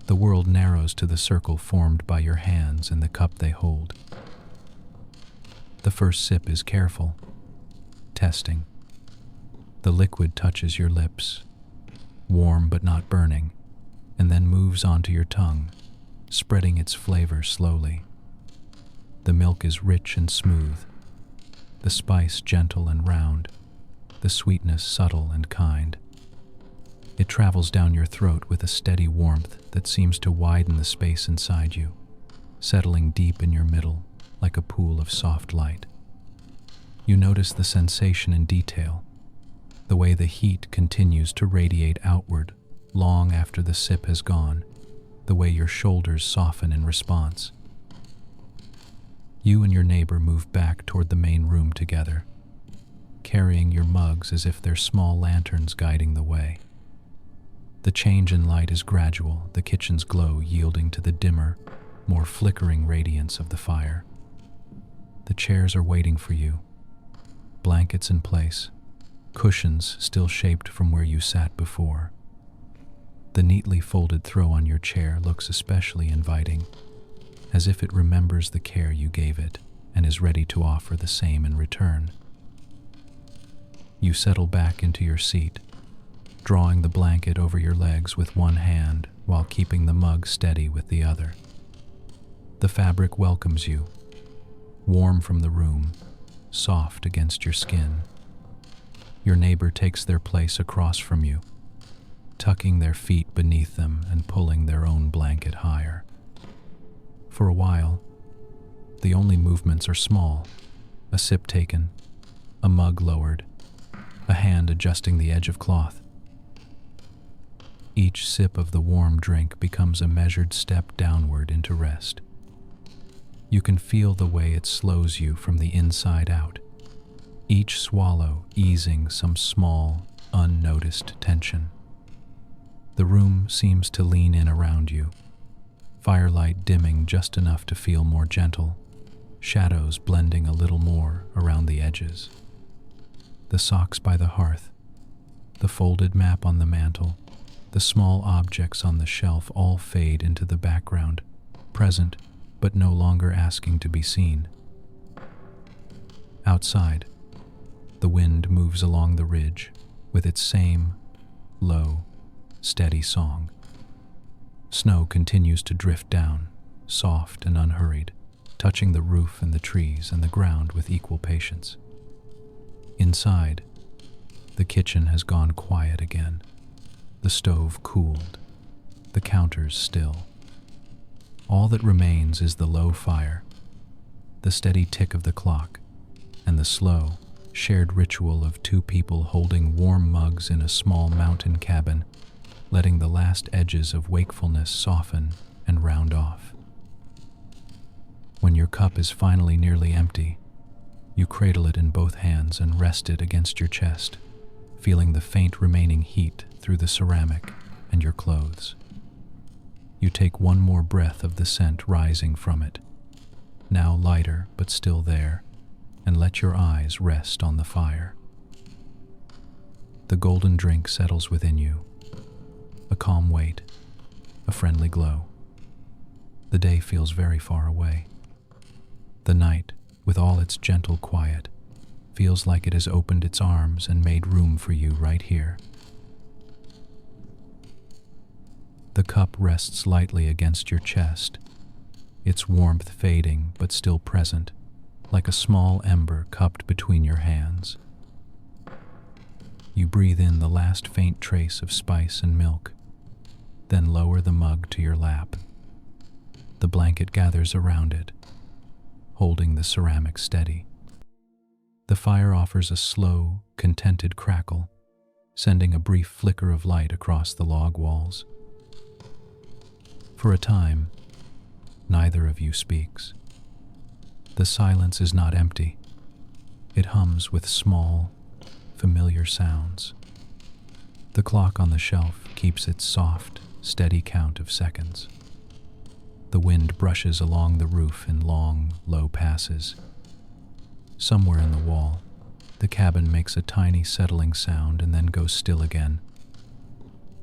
The world narrows to the circle formed by your hands and the cup they hold. The first sip is careful, testing. The liquid touches your lips, warm but not burning, and then moves onto your tongue, spreading its flavor slowly. The milk is rich and smooth, the spice gentle and round, the sweetness subtle and kind. It travels down your throat with a steady warmth that seems to widen the space inside you, settling deep in your middle like a pool of soft light. You notice the sensation in detail, the way the heat continues to radiate outward long after the sip has gone, the way your shoulders soften in response. You and your neighbor move back toward the main room together, carrying your mugs as if they're small lanterns guiding the way. The change in light is gradual, the kitchen's glow yielding to the dimmer, more flickering radiance of the fire. The chairs are waiting for you, blankets in place, cushions still shaped from where you sat before. The neatly folded throw on your chair looks especially inviting, as if it remembers the care you gave it and is ready to offer the same in return. You settle back into your seat, drawing the blanket over your legs with one hand while keeping the mug steady with the other. The fabric welcomes you, warm from the room, soft against your skin. Your neighbor takes their place across from you, tucking their feet beneath them and pulling their own blanket higher. For a while, the only movements are small: a sip taken, a mug lowered, a hand adjusting the edge of cloth. Each sip of the warm drink becomes a measured step downward into rest. You can feel the way it slows you from the inside out, each swallow easing some small, unnoticed tension. The room seems to lean in around you, firelight dimming just enough to feel more gentle, shadows blending a little more around the edges. The socks by the hearth, the folded map on the mantel, the small objects on the shelf all fade into the background, present but no longer asking to be seen. Outside, the wind moves along the ridge with its same low, steady song. Snow continues to drift down, soft and unhurried, touching the roof and the trees and the ground with equal patience. Inside, the kitchen has gone quiet again. The stove cooled, the counters still. All that remains is the low fire, the steady tick of the clock, and the slow, shared ritual of two people holding warm mugs in a small mountain cabin, letting the last edges of wakefulness soften and round off. When your cup is finally nearly empty, you cradle it in both hands and rest it against your chest, feeling the faint remaining heat through the ceramic and your clothes. You take one more breath of the scent rising from it, now lighter but still there, and let your eyes rest on the fire. The golden drink settles within you, a calm weight, a friendly glow. The day feels very far away. The night, with all its gentle quiet, feels like it has opened its arms and made room for you right here. The cup rests lightly against your chest, its warmth fading but still present, like a small ember cupped between your hands. You breathe in the last faint trace of spice and milk, then lower the mug to your lap. The blanket gathers around it, holding the ceramic steady. The fire offers a slow, contented crackle, sending a brief flicker of light across the log walls. For a time, neither of you speaks. The silence is not empty. It hums with small, familiar sounds. The clock on the shelf keeps its soft, steady count of seconds. The wind brushes along the roof in long, low passes. Somewhere in the wall, the cabin makes a tiny settling sound and then goes still again.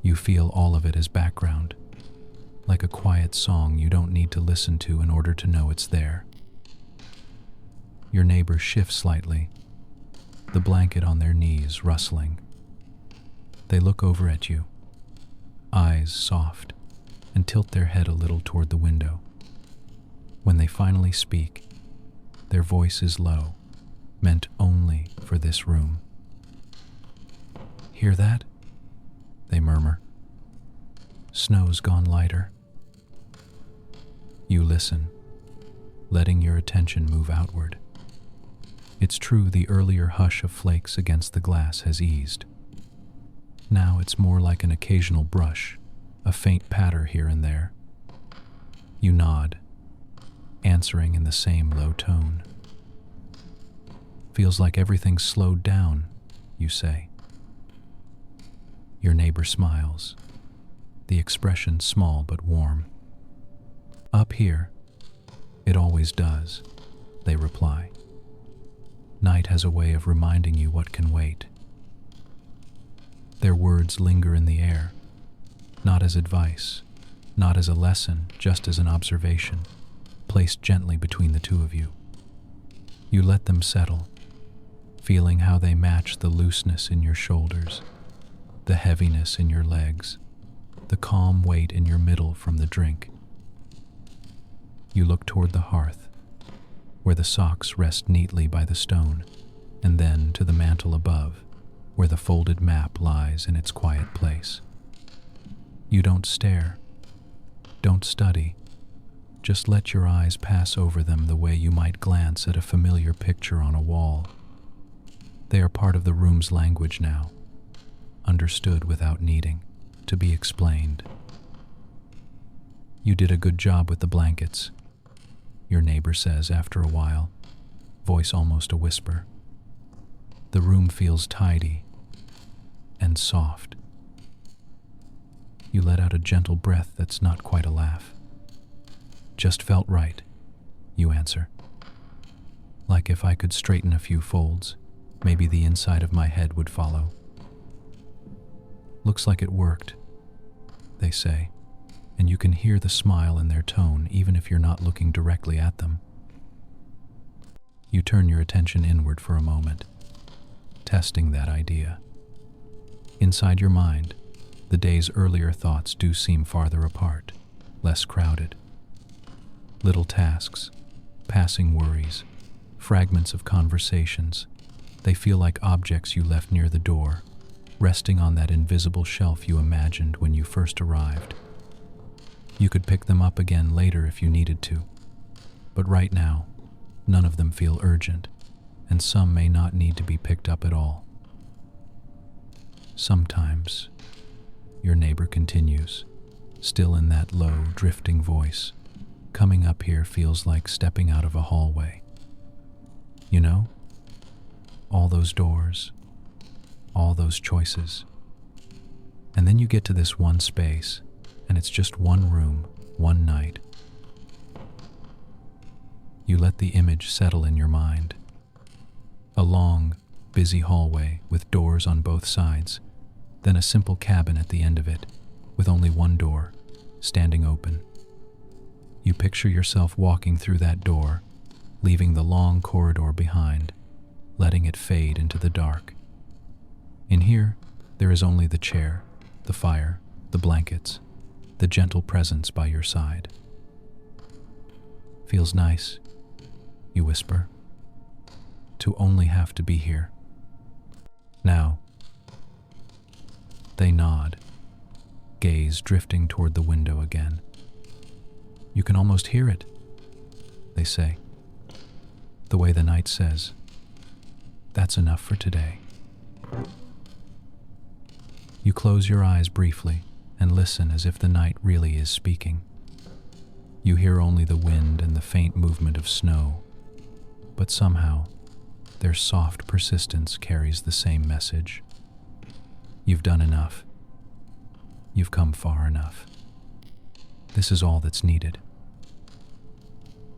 You feel all of it as background, like a quiet song you don't need to listen to in order to know it's there. Your neighbor shifts slightly, the blanket on their knees rustling. They look over at you, eyes soft, and tilt their head a little toward the window. When they finally speak, their voice is low, meant only for this room. "Hear that?" they murmur. "Snow's gone lighter." You listen, letting your attention move outward. It's true the earlier hush of flakes against the glass has eased. Now it's more like an occasional brush, a faint patter here and there. You nod, answering in the same low tone. "Feels like everything's slowed down," you say. Your neighbor smiles, the expression small but warm. "Up here, it always does," they reply. Night has a way of reminding you what can wait. Their words linger in the air, not as advice, not as a lesson, just as an observation, placed gently between the two of you. You let them settle, feeling how they match the looseness in your shoulders, the heaviness in your legs, the calm weight in your middle from the drink. You look toward the hearth, where the socks rest neatly by the stone, and then to the mantel above, where the folded map lies in its quiet place. You don't stare, don't study, just let your eyes pass over them the way you might glance at a familiar picture on a wall. They are part of the room's language now, understood without needing to be explained. "You did a good job with the blankets," your neighbor says after a while, voice almost a whisper. "The room feels tidy and soft." You let out a gentle breath that's not quite a laugh. "Just felt right," you answer. "Like if I could straighten a few folds, maybe the inside of my head would follow." "Looks like it worked," they say, and you can hear the smile in their tone even if you're not looking directly at them. You turn your attention inward for a moment, testing that idea. Inside your mind, the day's earlier thoughts do seem farther apart, less crowded. Little tasks, passing worries, fragments of conversations, they feel like objects you left near the door, resting on that invisible shelf you imagined when you first arrived. You could pick them up again later if you needed to, but right now, none of them feel urgent, and some may not need to be picked up at all. "Sometimes," your neighbor continues, still in that low, drifting voice, "coming up here feels like stepping out of a hallway. You know, all those doors, all those choices. And then you get to this one space, and it's just one room, one night." You let the image settle in your mind. A long, busy hallway with doors on both sides, then a simple cabin at the end of it, with only one door, standing open. You picture yourself walking through that door, leaving the long corridor behind, letting it fade into the dark. In here, there is only the chair, the fire, the blankets, the gentle presence by your side. Feels nice, you whisper, to only have to be here. Now, they nod, gaze drifting toward the window again. You can almost hear it, they say. The way the night says, that's enough for today. You close your eyes briefly and listen as if the night really is speaking. You hear only the wind and the faint movement of snow, but somehow their soft persistence carries the same message. You've done enough. You've come far enough. This is all that's needed.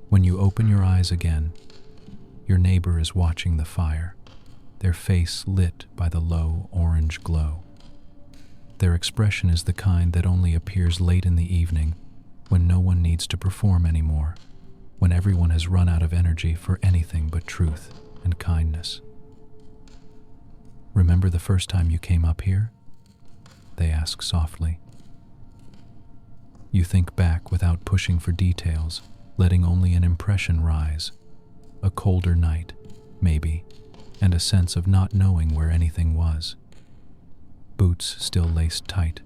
When you open your eyes again, your neighbor is watching the fire, their face lit by the low orange glow. Their expression is the kind that only appears late in the evening, when no one needs to perform anymore, when everyone has run out of energy for anything but truth and kindness. Remember the first time you came up here? They ask softly. You think back without pushing for details, letting only an impression rise. A colder night, maybe, and a sense of not knowing where anything was. Boots still laced tight,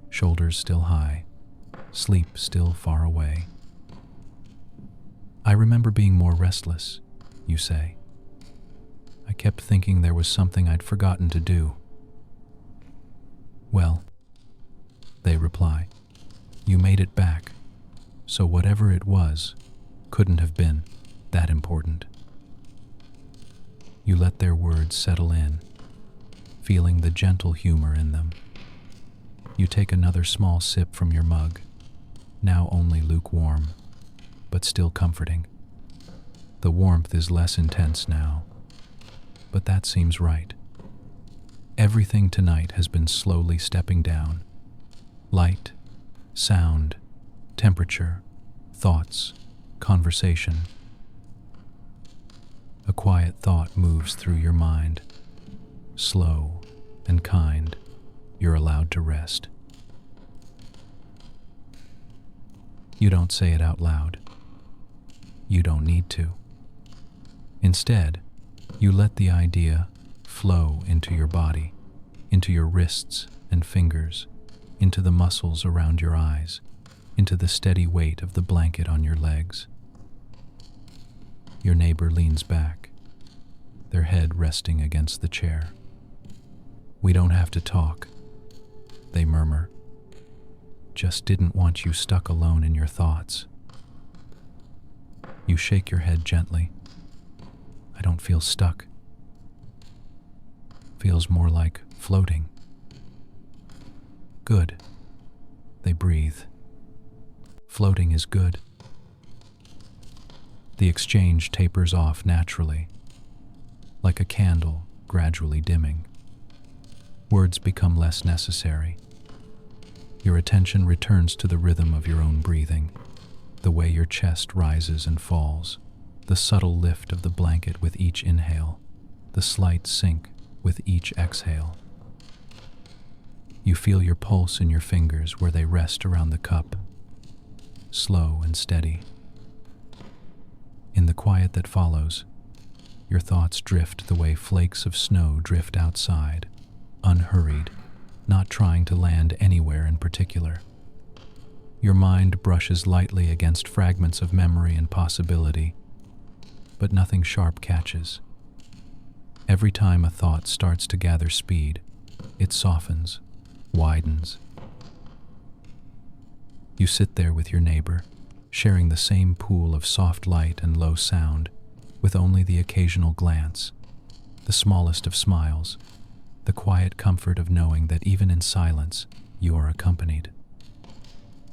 shoulders still high, sleep still far away. I remember being more restless, you say. I kept thinking there was something I'd forgotten to do. Well, they reply, you made it back, so whatever it was couldn't have been that important. You let their words settle in, feeling the gentle humor in them. You take another small sip from your mug, now only lukewarm, but still comforting. The warmth is less intense now, but that seems right. Everything tonight has been slowly stepping down. Light, sound, temperature, thoughts, conversation. A quiet thought moves through your mind. Slow and kind, you're allowed to rest. You don't say it out loud. You don't need to. Instead, you let the idea flow into your body, into your wrists and fingers, into the muscles around your eyes, into the steady weight of the blanket on your legs. Your neighbor leans back, their head resting against the chair. We don't have to talk, they murmur. Just didn't want you stuck alone in your thoughts. You shake your head gently. I don't feel stuck. Feels more like floating. Good. They breathe. Floating is good. The exchange tapers off naturally, like a candle gradually dimming. Words become less necessary. Your attention returns to the rhythm of your own breathing, the way your chest rises and falls, the subtle lift of the blanket with each inhale, the slight sink with each exhale. You feel your pulse in your fingers where they rest around the cup, slow and steady. In the quiet that follows, your thoughts drift the way flakes of snow drift outside, unhurried, not trying to land anywhere in particular. Your mind brushes lightly against fragments of memory and possibility, but nothing sharp catches. Every time a thought starts to gather speed, it softens, widens. You sit there with your neighbor, sharing the same pool of soft light and low sound, with only the occasional glance, the smallest of smiles, the quiet comfort of knowing that even in silence, you are accompanied.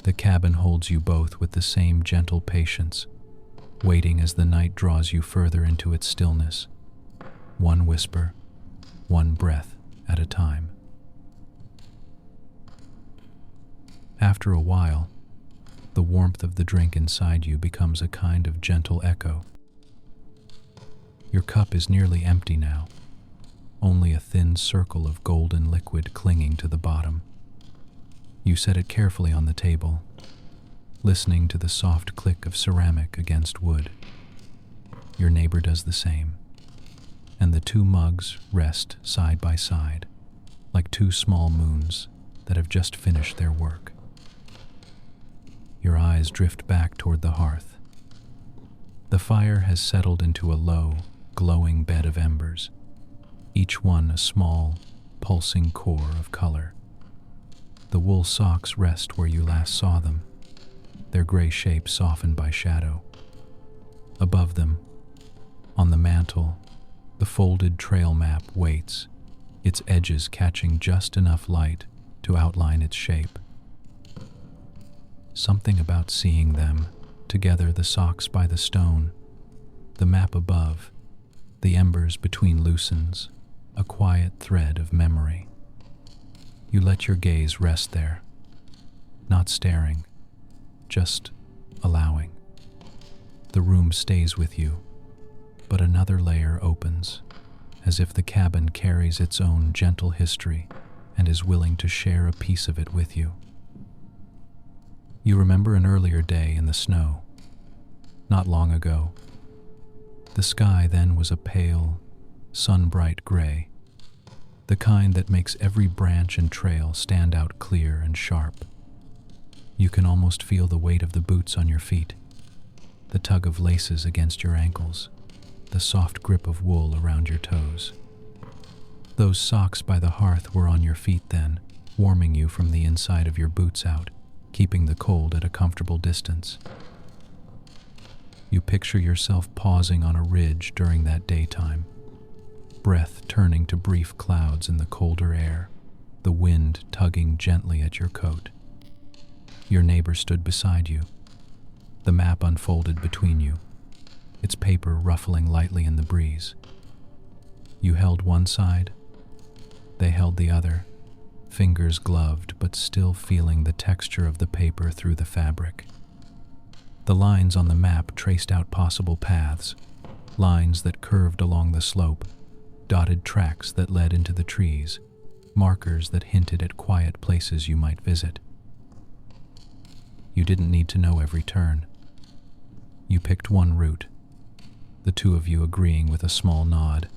The cabin holds you both with the same gentle patience, waiting as the night draws you further into its stillness. one whisper, one breath at a time. After a while, the warmth of the drink inside you becomes a kind of gentle echo. Your cup is nearly empty now, only a thin circle of golden liquid clinging to the bottom. You set it carefully on the table, listening to the soft click of ceramic against wood. Your neighbor does the same, and the two mugs rest side by side, like two small moons that have just finished their work. Your eyes drift back toward the hearth. The fire has settled into a low, glowing bed of embers, each one a small, pulsing core of color. The wool socks rest where you last saw them, their gray shape softened by shadow. Above them, on the mantel, the folded trail map waits, its edges catching just enough light to outline its shape. Something about seeing them, together, the socks by the stone, the map above, the embers between loosens, a quiet thread of memory. You let your gaze rest there, not staring, just allowing. The room stays with you, but another layer opens, as if the cabin carries its own gentle history and is willing to share a piece of it with you. You remember an earlier day in the snow, not long ago. The sky then was a pale, sun-bright gray, the kind that makes every branch and trail stand out clear and sharp. You can almost feel the weight of the boots on your feet, the tug of laces against your ankles, the soft grip of wool around your toes. Those socks by the hearth were on your feet then, warming you from the inside of your boots out, keeping the cold at a comfortable distance. You picture yourself pausing on a ridge during that daytime, breath turning to brief clouds in the colder air, the wind tugging gently at your coat. Your neighbor stood beside you, the map unfolded between you, its paper ruffling lightly in the breeze. You held one side, they held the other, fingers gloved but still feeling the texture of the paper through the fabric. The lines on the map traced out possible paths, lines that curved along the slope, dotted tracks that led into the trees, markers that hinted at quiet places you might visit. You didn't need to know every turn. You picked one route, the two of you agreeing with a small nod,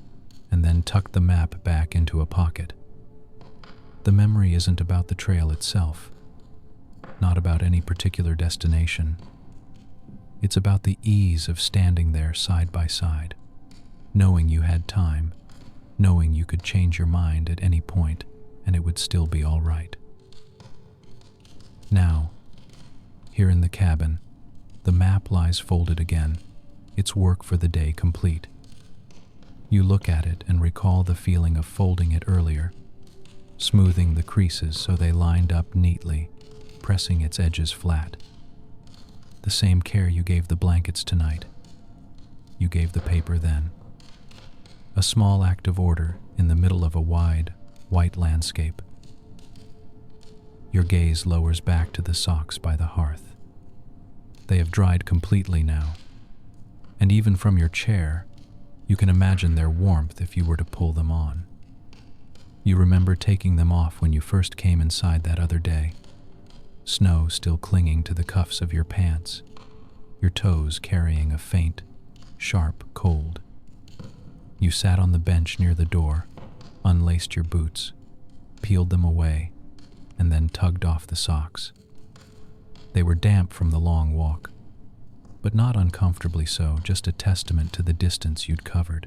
and then tucked the map back into a pocket. The memory isn't about the trail itself, not about any particular destination. It's about the ease of standing there side by side, knowing you had time, knowing you could change your mind at any point and it would still be all right. Now, here in the cabin, the map lies folded again, its work for the day complete. You look at it and recall the feeling of folding it earlier, smoothing the creases so they lined up neatly, pressing its edges flat. The same care you gave the blankets tonight, you gave the paper then. A small act of order in the middle of a wide, white landscape. Your gaze lowers back to the socks by the hearth. They have dried completely now, and even from your chair, you can imagine their warmth if you were to pull them on. You remember taking them off when you first came inside that other day, snow still clinging to the cuffs of your pants, your toes carrying a faint, sharp cold. You sat on the bench near the door, unlaced your boots, peeled them away, and then tugged off the socks. They were damp from the long walk, but not uncomfortably so, just a testament to the distance you'd covered.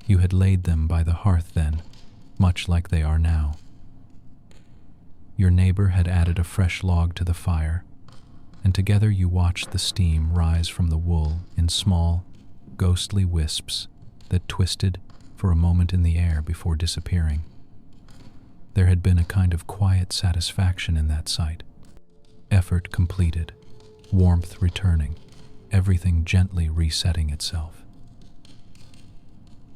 You had laid them by the hearth then, much like they are now. Your neighbor had added a fresh log to the fire, and together you watched the steam rise from the wool in small, ghostly wisps that twisted for a moment in the air before disappearing. There had been a kind of quiet satisfaction in that sight. Effort completed, warmth returning, everything gently resetting itself.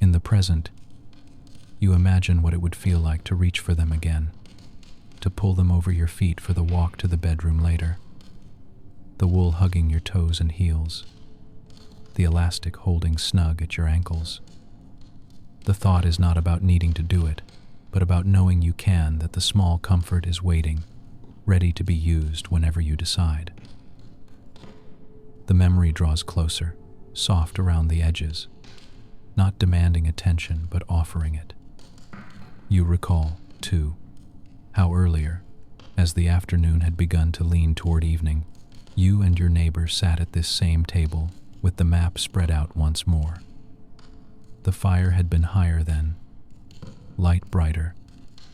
In the present, you imagine what it would feel like to reach for them again, to pull them over your feet for the walk to the bedroom later, the wool hugging your toes and heels, the elastic holding snug at your ankles. The thought is not about needing to do it, but about knowing you can, that the small comfort is waiting, ready to be used whenever you decide. The memory draws closer, soft around the edges, not demanding attention but offering it. You recall, too, how earlier, as the afternoon had begun to lean toward evening, you and your neighbor sat at this same table with the map spread out once more. The fire had been higher then, light brighter,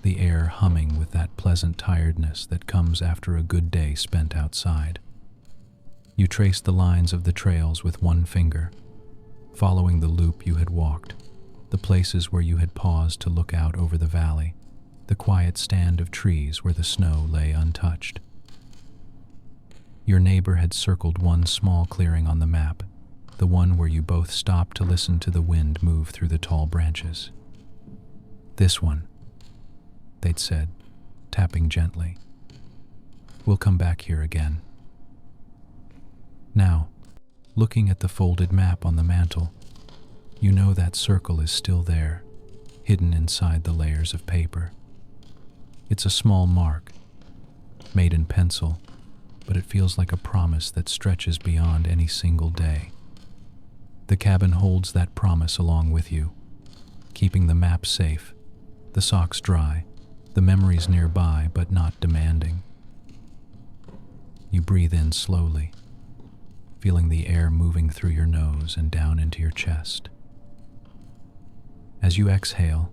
the air humming with that pleasant tiredness that comes after a good day spent outside. You traced the lines of the trails with one finger, following the loop you had walked, the places where you had paused to look out over the valley, the quiet stand of trees where the snow lay untouched. Your neighbor had circled one small clearing on the map, the one where you both stopped to listen to the wind move through the tall branches. "This one," they'd said, tapping gently. "We'll come back here again." Now, looking at the folded map on the mantel, you know that circle is still there, hidden inside the layers of paper. It's a small mark, made in pencil, but it feels like a promise that stretches beyond any single day. The cabin holds that promise along with you, keeping the map safe, the socks dry, the memories nearby but not demanding. You breathe in slowly, feeling the air moving through your nose and down into your chest. As you exhale,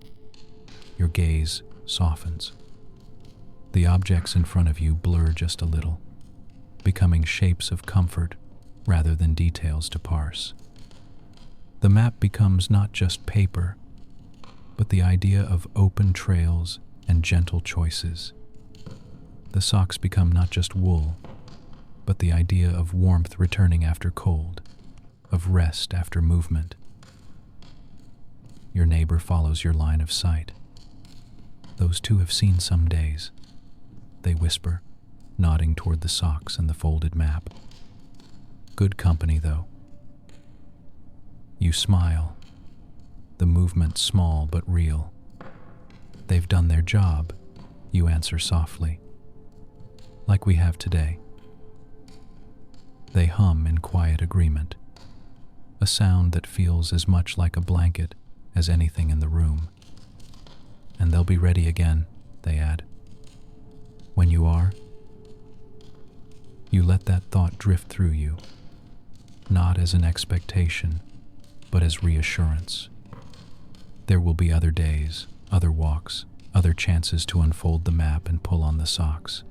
your gaze softens. The objects in front of you blur just a little, becoming shapes of comfort rather than details to parse. The map becomes not just paper, but the idea of open trails and gentle choices. The socks become not just wool, but the idea of warmth returning after cold, of rest after movement. Your neighbor follows your line of sight. "Those two have seen some days," they whisper, nodding toward the socks and the folded map. "Good company, though." You smile, the movement small but real. "They've done their job," you answer softly, "like we have today." They hum in quiet agreement, a sound that feels as much like a blanket as anything in the room. "And they'll be ready again," they add. "When you are." You let that thought drift through you, not as an expectation, but as reassurance. There will be other days, other walks, other chances to unfold the map and pull on the socks,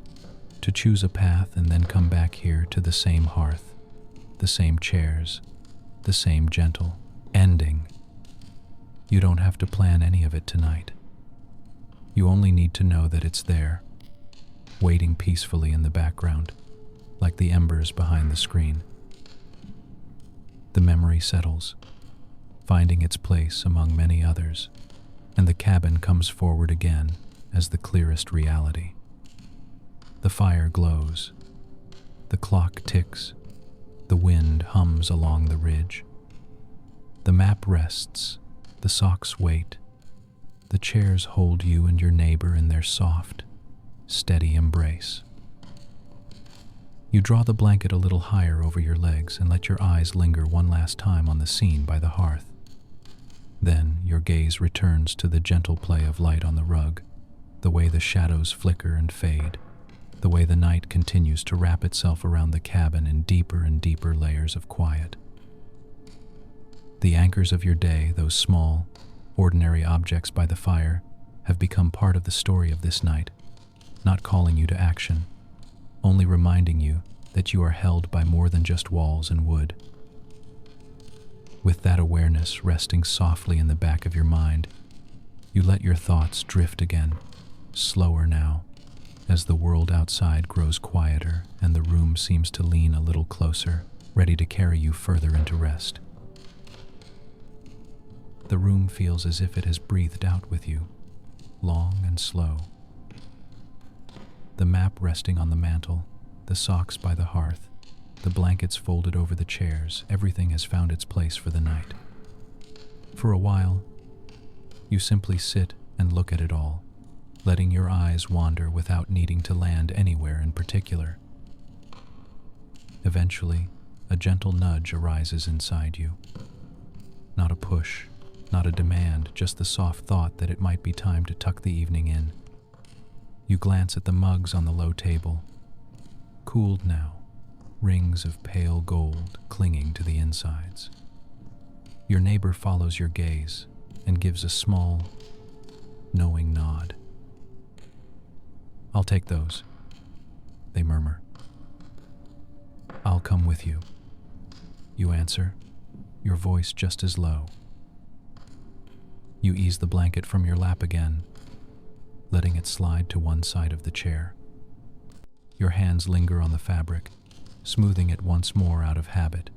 to choose a path and then come back here to the same hearth, the same chairs, the same gentle ending. You don't have to plan any of it tonight. You only need to know that it's there, waiting peacefully in the background, like the embers behind the screen. The memory settles, finding its place among many others, and the cabin comes forward again as the clearest reality. The fire glows, the clock ticks, the wind hums along the ridge. The map rests, the socks wait, the chairs hold you and your neighbor in their soft, steady embrace. You draw the blanket a little higher over your legs and let your eyes linger one last time on the scene by the hearth. Then your gaze returns to the gentle play of light on the rug, the way the shadows flicker and fade, the way the night continues to wrap itself around the cabin in deeper and deeper layers of quiet. The anchors of your day, those small, ordinary objects by the fire, have become part of the story of this night, not calling you to action, only reminding you that you are held by more than just walls and wood. With that awareness resting softly in the back of your mind, you let your thoughts drift again, slower now, as the world outside grows quieter and the room seems to lean a little closer, ready to carry you further into rest. The room feels as if it has breathed out with you, long and slow. The map resting on the mantel, the socks by the hearth, the blankets folded over the chairs, everything has found its place for the night. For a while, you simply sit and look at it all, letting your eyes wander without needing to land anywhere in particular. Eventually, a gentle nudge arises inside you. Not a push, not a demand, just the soft thought that it might be time to tuck the evening in. You glance at the mugs on the low table, cooled now, rings of pale gold clinging to the insides. Your neighbor follows your gaze and gives a small, knowing nod. "I'll take those," they murmur. "I'll come with you," you answer, your voice just as low. You ease the blanket from your lap again, letting it slide to one side of the chair. Your hands linger on the fabric, smoothing it once more out of habit,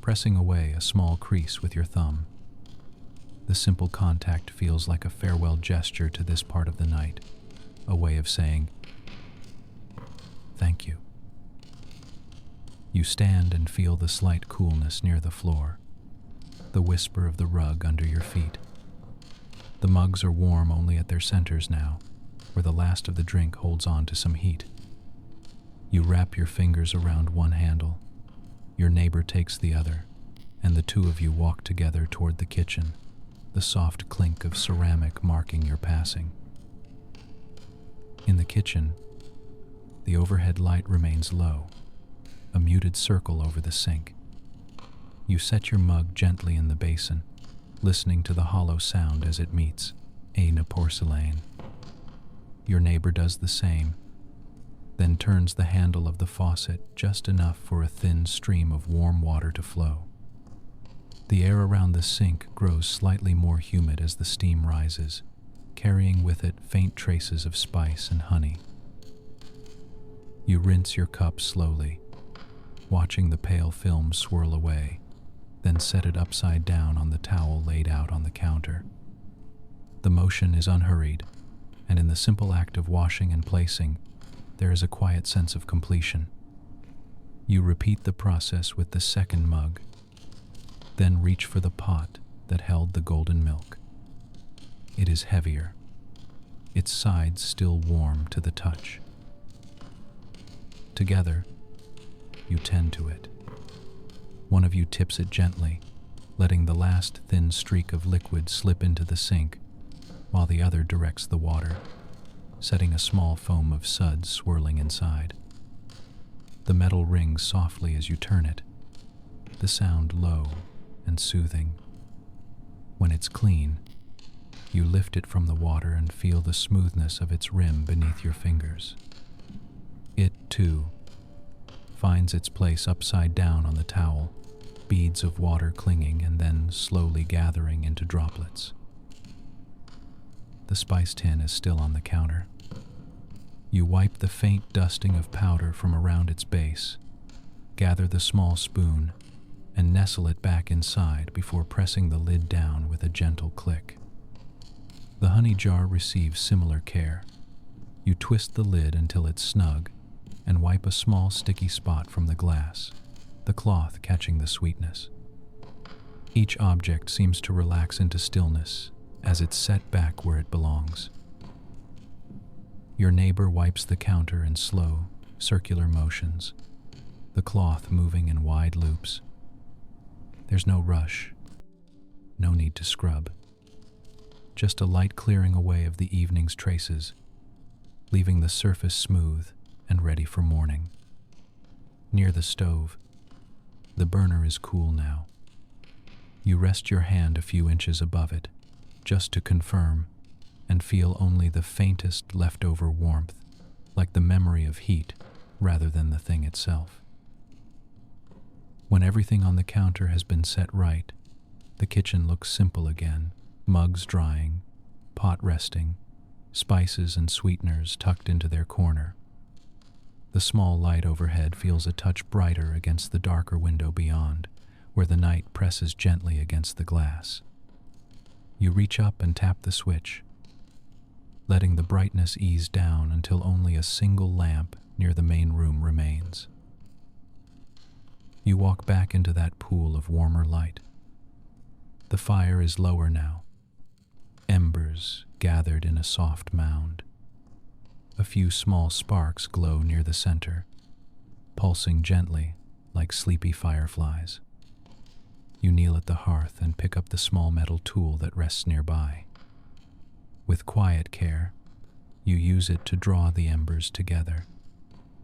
pressing away a small crease with your thumb. The simple contact feels like a farewell gesture to this part of the night, a way of saying, "Thank you." You stand and feel the slight coolness near the floor, the whisper of the rug under your feet. The mugs are warm only at their centers now, where the last of the drink holds on to some heat. You wrap your fingers around one handle, your neighbor takes the other, and the two of you walk together toward the kitchen, the soft clink of ceramic marking your passing. In the kitchen, the overhead light remains low, a muted circle over the sink. You set your mug gently in the basin, listening to the hollow sound as it meets Aina porcelain. Your neighbor does the same, then turns the handle of the faucet just enough for a thin stream of warm water to flow. The air around the sink grows slightly more humid as the steam rises, carrying with it faint traces of spice and honey. You rinse your cup slowly, watching the pale film swirl away, then set it upside down on the towel laid out on the counter. The motion is unhurried, and in the simple act of washing and placing, there is a quiet sense of completion. You repeat the process with the second mug, then reach for the pot that held the golden milk. It is heavier, its sides still warm to the touch. Together, you tend to it. One of you tips it gently, letting the last thin streak of liquid slip into the sink, while the other directs the water, setting a small foam of suds swirling inside. The metal rings softly as you turn it, the sound low and soothing. When it's clean, you lift it from the water and feel the smoothness of its rim beneath your fingers. It, too, finds its place upside down on the towel, beads of water clinging and then slowly gathering into droplets. The spice tin is still on the counter. You wipe the faint dusting of powder from around its base, gather the small spoon, and nestle it back inside before pressing the lid down with a gentle click. The honey jar receives similar care. You twist the lid until it's snug and wipe a small sticky spot from the glass, the cloth catching the sweetness. Each object seems to relax into stillness as it's set back where it belongs. Your neighbor wipes the counter in slow, circular motions, the cloth moving in wide loops. There's no rush, no need to scrub, just a light clearing away of the evening's traces, leaving the surface smooth and ready for morning. Near the stove, the burner is cool now. You rest your hand a few inches above it, just to confirm, and feel only the faintest leftover warmth, like the memory of heat rather than the thing itself. When everything on the counter has been set right, the kitchen looks simple again, mugs drying, pot resting, spices and sweeteners tucked into their corner. The small light overhead feels a touch brighter against the darker window beyond, where the night presses gently against the glass. You reach up and tap the switch, letting the brightness ease down until only a single lamp near the main room remains. You walk back into that pool of warmer light. The fire is lower now, embers gathered in a soft mound. A few small sparks glow near the center, pulsing gently like sleepy fireflies. You kneel at the hearth and pick up the small metal tool that rests nearby. With quiet care, you use it to draw the embers together,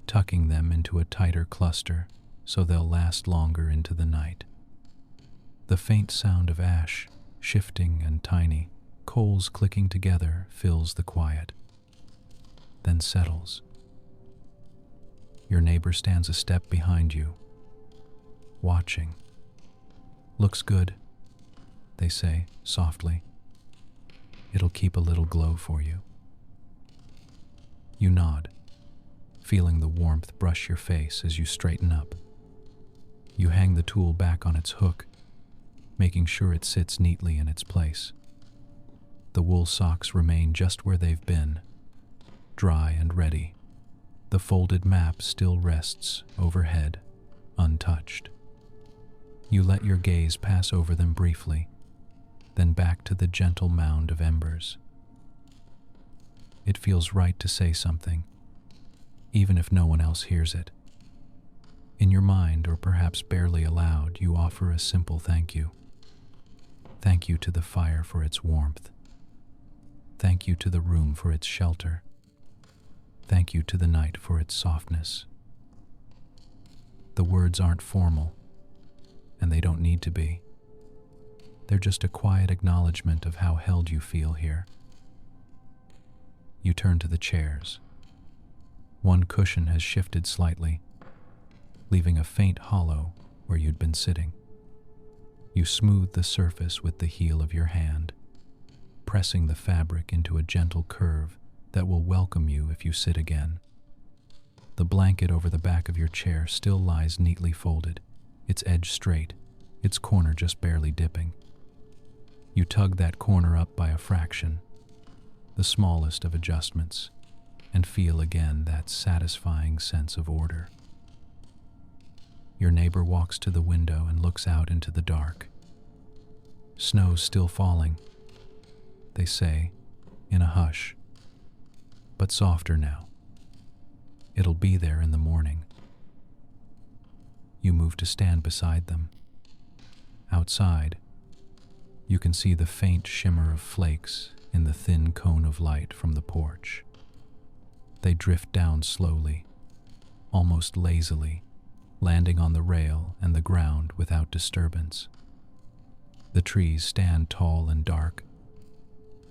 tucking them into a tighter cluster so they'll last longer into the night. The faint sound of ash, shifting and tiny, coals clicking together fills the quiet, then settles. Your neighbor stands a step behind you, watching. "Looks good," they say softly. "It'll keep a little glow for you." You nod, feeling the warmth brush your face as you straighten up. You hang the tool back on its hook, making sure it sits neatly in its place. The wool socks remain just where they've been, dry and ready. The folded map still rests overhead, untouched. You let your gaze pass over them briefly, then back to the gentle mound of embers. It feels right to say something, even if no one else hears it. In your mind, or perhaps barely aloud, you offer a simple thank you. Thank you to the fire for its warmth. Thank you to the room for its shelter. Thank you to the night for its softness. The words aren't formal, and they don't need to be. They're just a quiet acknowledgement of how held you feel here. You turn to the chairs. One cushion has shifted slightly, leaving a faint hollow where you'd been sitting. You smooth the surface with the heel of your hand, pressing the fabric into a gentle curve that will welcome you if you sit again. The blanket over the back of your chair still lies neatly folded, its edge straight, its corner just barely dipping. You tug that corner up by a fraction, the smallest of adjustments, and feel again that satisfying sense of order. Your neighbor walks to the window and looks out into the dark. Snow's still falling, they say, in a hush, but softer now. It'll be there in the morning. You move to stand beside them. Outside, you can see the faint shimmer of flakes in the thin cone of light from the porch. They drift down slowly, almost lazily, landing on the rail and the ground without disturbance. The trees stand tall and dark,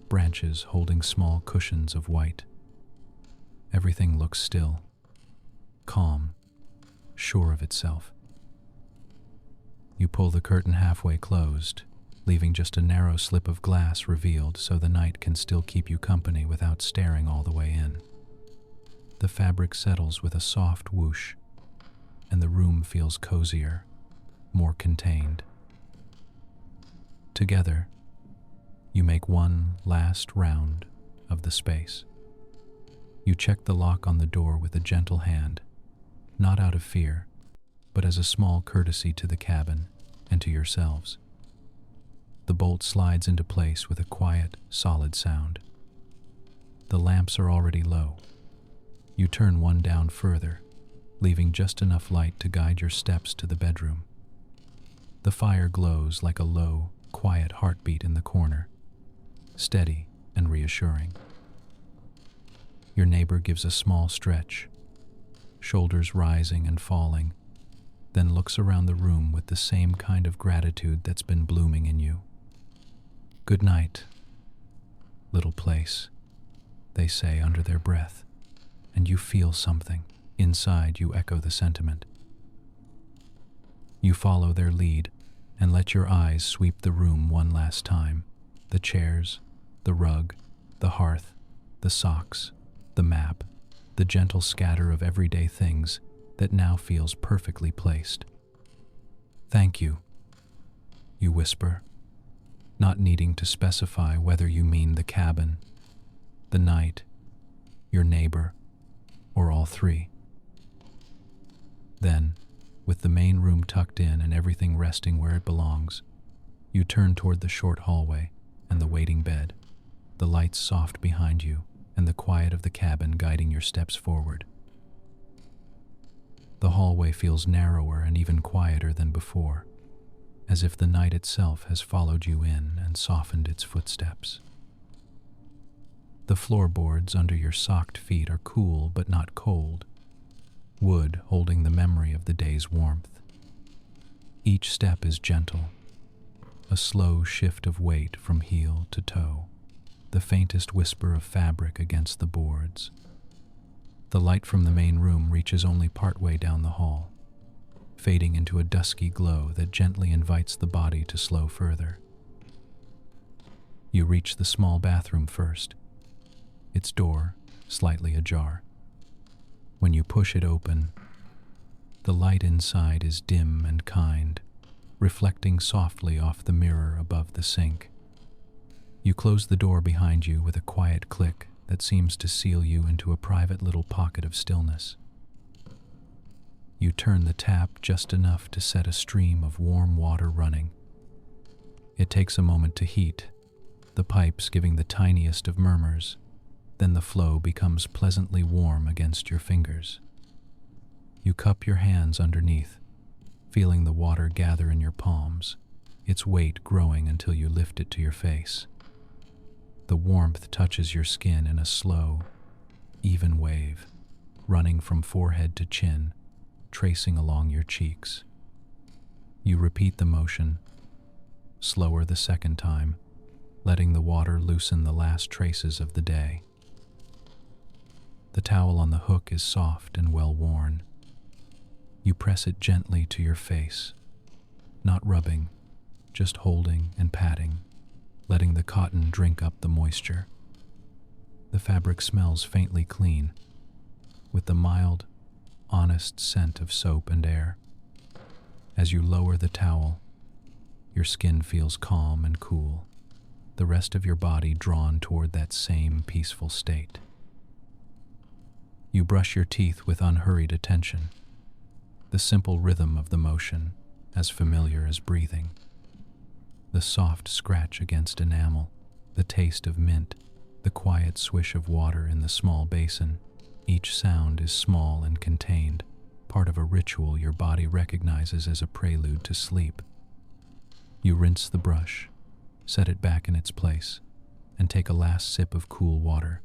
branches holding small cushions of white. Everything looks still, calm, sure of itself. You pull the curtain halfway closed, leaving just a narrow slip of glass revealed so the night can still keep you company without staring all the way in. The fabric settles with a soft whoosh, and the room feels cozier, more contained. Together, you make one last round of the space. You check the lock on the door with a gentle hand, not out of fear, but as a small courtesy to the cabin and to yourselves. The bolt slides into place with a quiet, solid sound. The lamps are already low. You turn one down further, leaving just enough light to guide your steps to the bedroom. The fire glows like a low, quiet heartbeat in the corner, steady and reassuring. Your neighbor gives a small stretch, shoulders rising and falling, then looks around the room with the same kind of gratitude that's been blooming in you. "Good night, little place," they say under their breath, and you feel something. Inside, you echo the sentiment. You follow their lead and let your eyes sweep the room one last time. The chairs, the rug, the hearth, the socks, the map, the gentle scatter of everyday things that now feels perfectly placed. "Thank you," you whisper, not needing to specify whether you mean the cabin, the night, your neighbor, or all three. Then, with the main room tucked in and everything resting where it belongs, you turn toward the short hallway and the waiting bed, the lights soft behind you and the quiet of the cabin guiding your steps forward. The hallway feels narrower and even quieter than before, as if the night itself has followed you in and softened its footsteps. The floorboards under your socked feet are cool but not cold, wood holding the memory of the day's warmth. Each step is gentle, a slow shift of weight from heel to toe, the faintest whisper of fabric against the boards. The light from the main room reaches only partway down the hall, fading into a dusky glow that gently invites the body to slow further. You reach the small bathroom first, its door slightly ajar. When you push it open, the light inside is dim and kind, reflecting softly off the mirror above the sink. You close the door behind you with a quiet click that seems to seal you into a private little pocket of stillness. You turn the tap just enough to set a stream of warm water running. It takes a moment to heat, the pipes giving the tiniest of murmurs. Then the flow becomes pleasantly warm against your fingers. You cup your hands underneath, feeling the water gather in your palms, its weight growing until you lift it to your face. The warmth touches your skin in a slow, even wave, running from forehead to chin, tracing along your cheeks. You repeat the motion, slower the second time, letting the water loosen the last traces of the day. The towel on the hook is soft and well worn. You press it gently to your face, not rubbing, just holding and patting, letting the cotton drink up the moisture. The fabric smells faintly clean, with the mild, honest scent of soap and air. As you lower the towel, your skin feels calm and cool, the rest of your body drawn toward that same peaceful state. You brush your teeth with unhurried attention, the simple rhythm of the motion as familiar as breathing. The soft scratch against enamel, the taste of mint, the quiet swish of water in the small basin. Each sound is small and contained, part of a ritual your body recognizes as a prelude to sleep. You rinse the brush, set it back in its place, and take a last sip of cool water,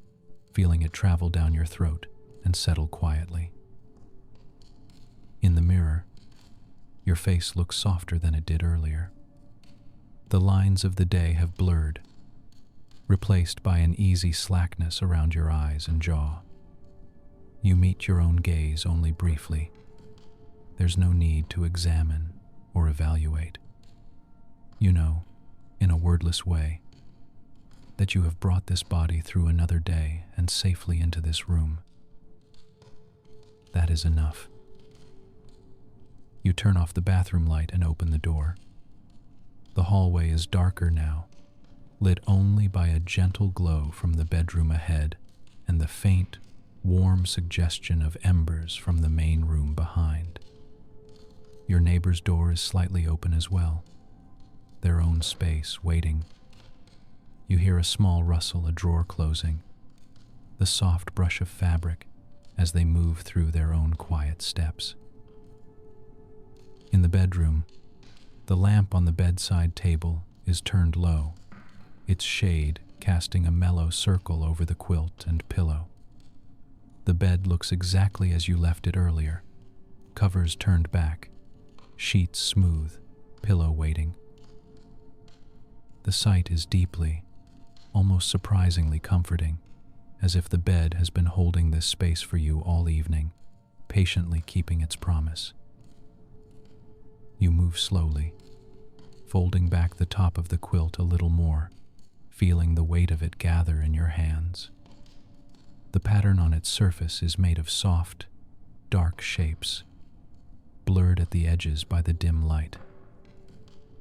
feeling it travel down your throat and settle quietly. In the mirror, your face looks softer than it did earlier. The lines of the day have blurred, replaced by an easy slackness around your eyes and jaw. You meet your own gaze only briefly. There's no need to examine or evaluate. You know, in a wordless way, that you have brought this body through another day and safely into this room. That is enough. You turn off the bathroom light and open the door. The hallway is darker now, lit only by a gentle glow from the bedroom ahead and the faint, warm suggestion of embers from the main room behind. Your neighbor's door is slightly open as well, their own space waiting. You hear a small rustle, a drawer closing, the soft brush of fabric as they move through their own quiet steps. In the bedroom, the lamp on the bedside table is turned low, its shade casting a mellow circle over the quilt and pillow. The bed looks exactly as you left it earlier, covers turned back, sheets smooth, pillow waiting. The sight is deeply, almost surprisingly comforting, as if the bed has been holding this space for you all evening, patiently keeping its promise. You move slowly, folding back the top of the quilt a little more, feeling the weight of it gather in your hands. The pattern on its surface is made of soft, dark shapes, blurred at the edges by the dim light.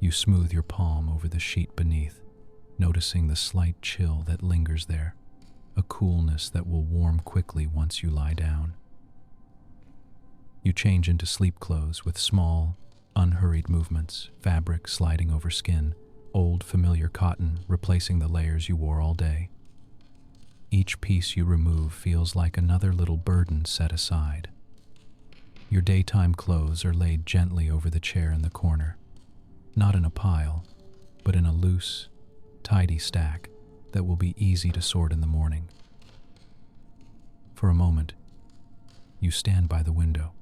You smooth your palm over the sheet beneath, noticing the slight chill that lingers there, a coolness that will warm quickly once you lie down. You change into sleep clothes with small, unhurried movements, fabric sliding over skin, old familiar cotton replacing the layers you wore all day. Each piece you remove feels like another little burden set aside. Your daytime clothes are laid gently over the chair in the corner, not in a pile, but in a loose, tidy stack that will be easy to sort in the morning. For a moment, you stand by the window.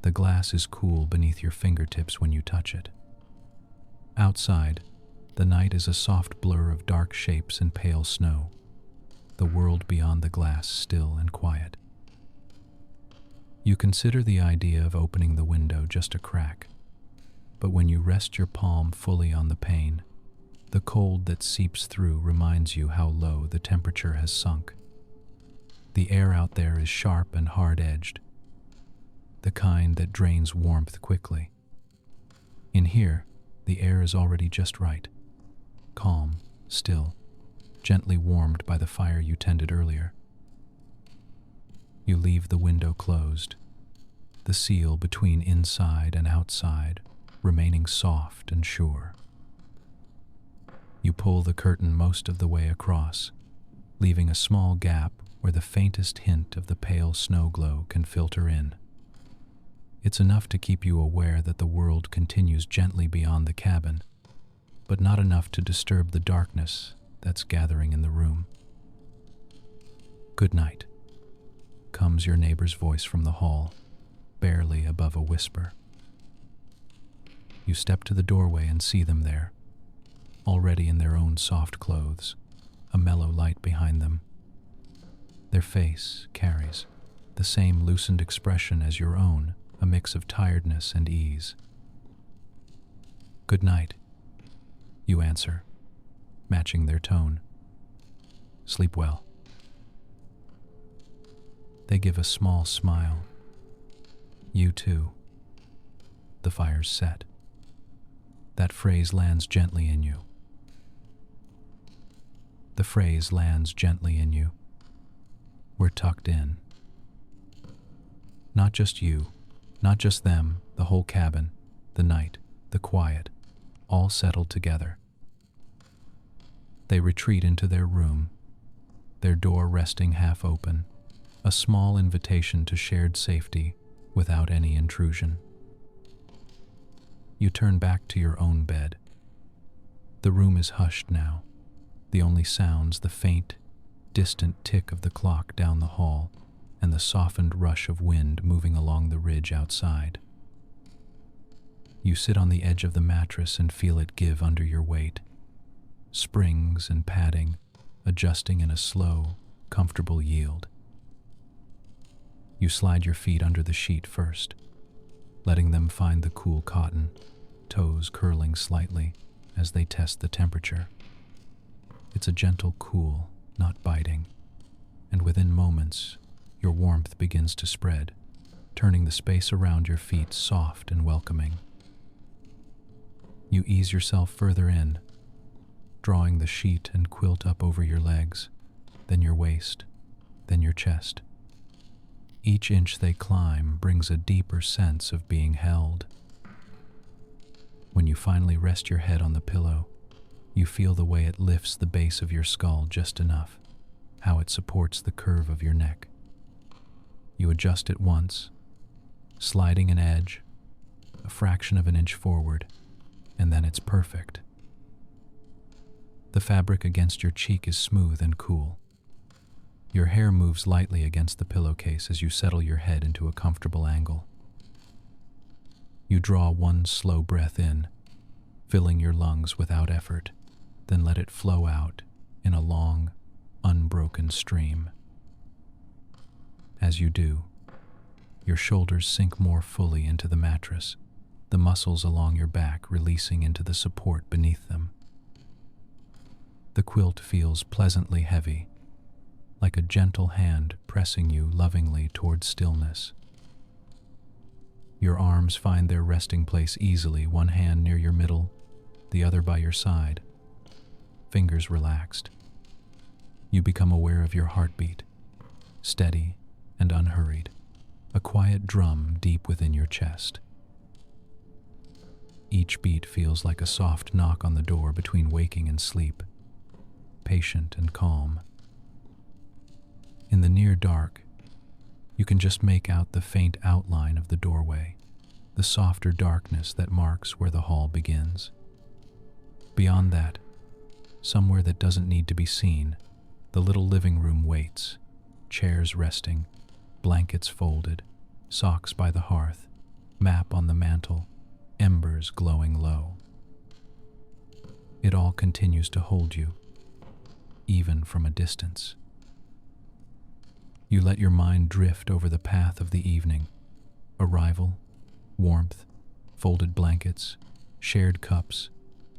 The glass is cool beneath your fingertips when you touch it. Outside, the night is a soft blur of dark shapes and pale snow, the world beyond the glass still and quiet. You consider the idea of opening the window just a crack, but when you rest your palm fully on the pane, the cold that seeps through reminds you how low the temperature has sunk. The air out there is sharp and hard-edged, the kind that drains warmth quickly. In here, the air is already just right, calm, still, gently warmed by the fire you tended earlier. You leave the window closed, the seal between inside and outside remaining soft and sure. You pull the curtain most of the way across, leaving a small gap where the faintest hint of the pale snow glow can filter in. It's enough to keep you aware that the world continues gently beyond the cabin, but not enough to disturb the darkness that's gathering in the room. "Good night," comes your neighbor's voice from the hall, barely above a whisper. You step to the doorway and see them there, already in their own soft clothes, a mellow light behind them. Their face carries the same loosened expression as your own, a mix of tiredness and ease. "Good night," you answer, matching their tone. "Sleep well." They give a small smile. "You too." The fire's set. That phrase lands gently in you. The phrase lands gently in you. We're tucked in. Not just you, not just them, the whole cabin, the night, the quiet, all settled together. They retreat into their room, their door resting half open, a small invitation to shared safety without any intrusion. You turn back to your own bed. The room is hushed now, the only sounds the faint, distant tick of the clock down the hall and the softened rush of wind moving along the ridge outside. You sit on the edge of the mattress and feel it give under your weight, springs and padding adjusting in a slow, comfortable yield. You slide your feet under the sheet first, letting them find the cool cotton, toes curling slightly as they test the temperature. It's a gentle cool, not biting, and within moments, your warmth begins to spread, turning the space around your feet soft and welcoming. You ease yourself further in, drawing the sheet and quilt up over your legs, then your waist, then your chest. Each inch they climb brings a deeper sense of being held. When you finally rest your head on the pillow, you feel the way it lifts the base of your skull just enough, how it supports the curve of your neck. You adjust it once, sliding an edge, a fraction of an inch forward, and then it's perfect. The fabric against your cheek is smooth and cool. Your hair moves lightly against the pillowcase as you settle your head into a comfortable angle. You draw one slow breath in, filling your lungs without effort, then let it flow out in a long, unbroken stream. As you do, your shoulders sink more fully into the mattress, the muscles along your back releasing into the support beneath them. The quilt feels pleasantly heavy, like a gentle hand pressing you lovingly toward stillness. Your arms find their resting place easily, one hand near your middle, the other by your side, fingers relaxed. You become aware of your heartbeat, steady and unhurried, a quiet drum deep within your chest. Each beat feels like a soft knock on the door between waking and sleep, patient and calm. In the near dark, you can just make out the faint outline of the doorway, the softer darkness that marks where the hall begins. Beyond that, somewhere that doesn't need to be seen, the little living room waits, chairs resting, blankets folded, socks by the hearth, map on the mantel, embers glowing low. It all continues to hold you, even from a distance. You let your mind drift over the path of the evening, arrival, warmth, folded blankets, shared cups,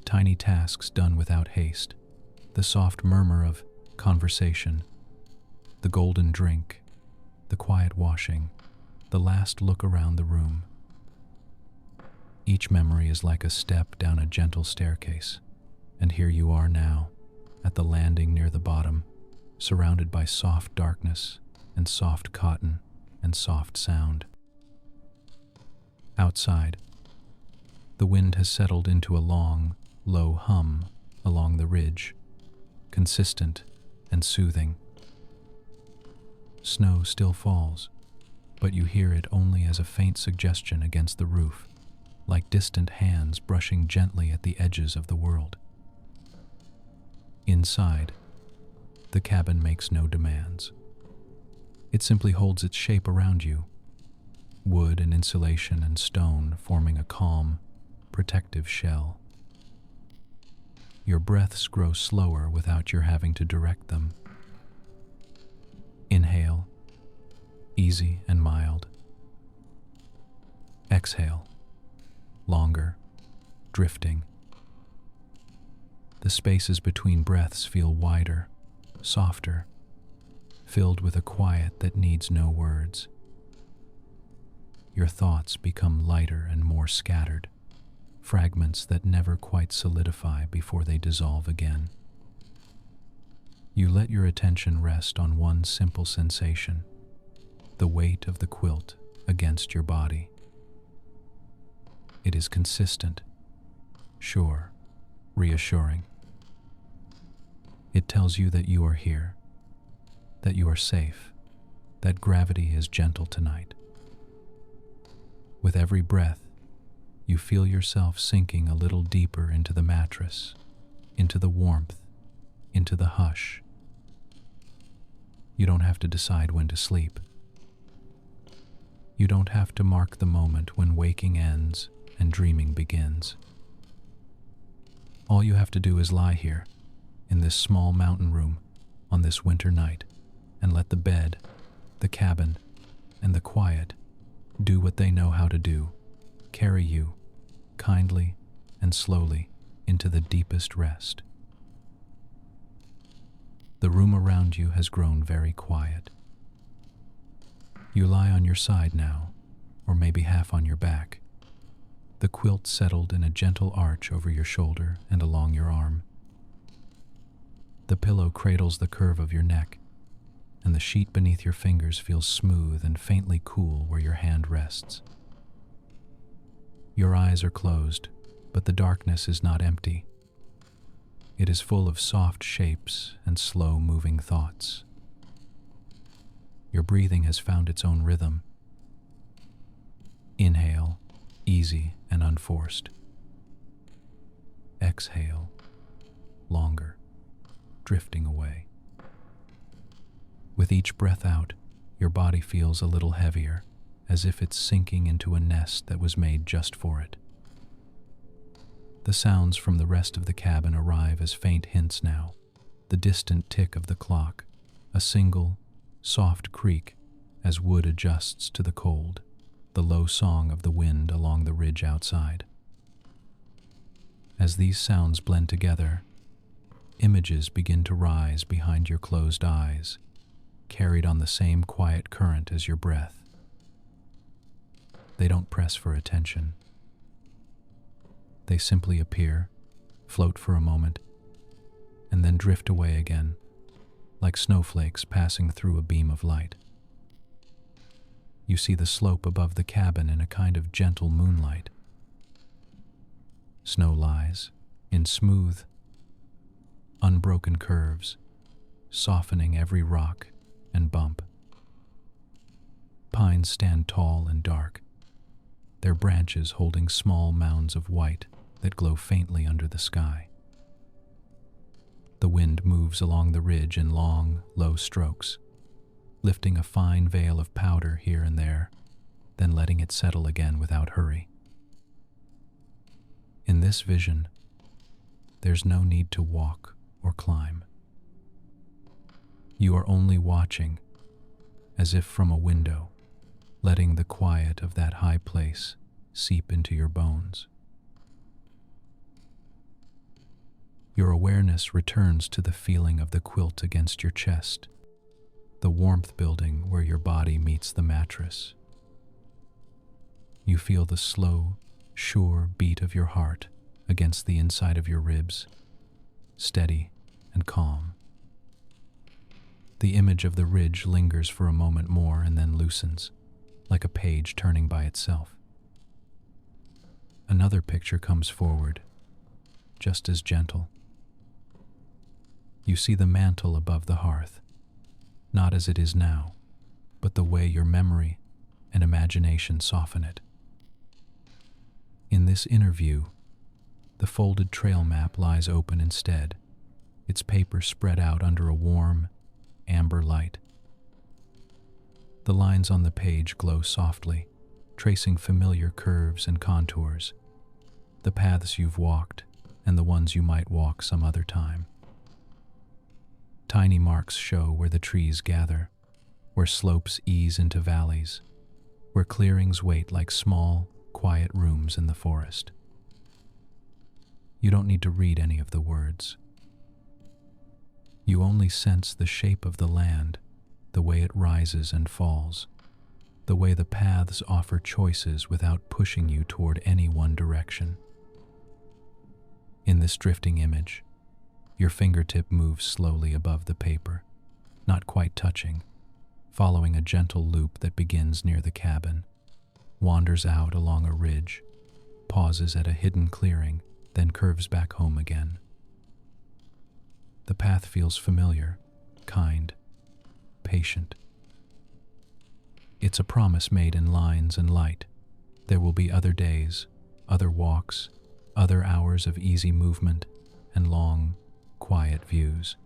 tiny tasks done without haste, the soft murmur of conversation, the golden drink, the quiet washing, the last look around the room. Each memory is like a step down a gentle staircase, and here you are now, at the landing near the bottom, surrounded by soft darkness and soft cotton and soft sound. Outside, the wind has settled into a long, low hum along the ridge, consistent and soothing. Snow still falls, but you hear it only as a faint suggestion against the roof, like distant hands brushing gently at the edges of the world. Inside, the cabin makes no demands. It simply holds its shape around you, wood and insulation and stone forming a calm, protective shell. Your breaths grow slower without your having to direct them. Inhale, easy and mild. Exhale, longer, drifting. The spaces between breaths feel wider, softer, filled with a quiet that needs no words. Your thoughts become lighter and more scattered, fragments that never quite solidify before they dissolve again. You let your attention rest on one simple sensation, the weight of the quilt against your body. It is consistent, sure, reassuring. It tells you that you are here, that you are safe, that gravity is gentle tonight. With every breath, you feel yourself sinking a little deeper into the mattress, into the warmth, into the hush. You don't have to decide when to sleep. You don't have to mark the moment when waking ends and dreaming begins. All you have to do is lie here, in this small mountain room, on this winter night, and let the bed, the cabin, and the quiet do what they know how to do, carry you, kindly and slowly, into the deepest rest. The room around you has grown very quiet. You lie on your side now, or maybe half on your back, the quilt settled in a gentle arch over your shoulder and along your arm. The pillow cradles the curve of your neck, and the sheet beneath your fingers feels smooth and faintly cool where your hand rests. Your eyes are closed, but the darkness is not empty. It is full of soft shapes and slow-moving thoughts. Your breathing has found its own rhythm. Inhale, easy and unforced. Exhale, longer, drifting away. With each breath out, your body feels a little heavier, as if it's sinking into a nest that was made just for it. The sounds from the rest of the cabin arrive as faint hints now, the distant tick of the clock, a single, soft creak as wood adjusts to the cold, the low song of the wind along the ridge outside. As these sounds blend together, images begin to rise behind your closed eyes, carried on the same quiet current as your breath. They don't press for attention. They simply appear, float for a moment, and then drift away again, like snowflakes passing through a beam of light. You see the slope above the cabin in a kind of gentle moonlight. Snow lies in smooth, unbroken curves, softening every rock and bump. Pines stand tall and dark, their branches holding small mounds of white that glow faintly under the sky. The wind moves along the ridge in long, low strokes, lifting a fine veil of powder here and there, then letting it settle again without hurry. In this vision, there's no need to walk or climb. You are only watching, as if from a window, letting the quiet of that high place seep into your bones. Your awareness returns to the feeling of the quilt against your chest, the warmth building where your body meets the mattress. You feel the slow, sure beat of your heart against the inside of your ribs, steady and calm. The image of the ridge lingers for a moment more and then loosens, like a page turning by itself. Another picture comes forward, just as gentle. You see the mantel above the hearth, not as it is now, but the way your memory and imagination soften it. In this inner view, the folded trail map lies open instead, its paper spread out under a warm, amber light. The lines on the page glow softly, tracing familiar curves and contours, the paths you've walked and the ones you might walk some other time. Tiny marks show where the trees gather, where slopes ease into valleys, where clearings wait like small, quiet rooms in the forest. You don't need to read any of the words. You only sense the shape of the land, the way it rises and falls, the way the paths offer choices without pushing you toward any one direction. In this drifting image, your fingertip moves slowly above the paper, not quite touching, following a gentle loop that begins near the cabin, wanders out along a ridge, pauses at a hidden clearing, then curves back home again. The path feels familiar, kind, patient. It's a promise made in lines and light. There will be other days, other walks, other hours of easy movement, and long, quiet views.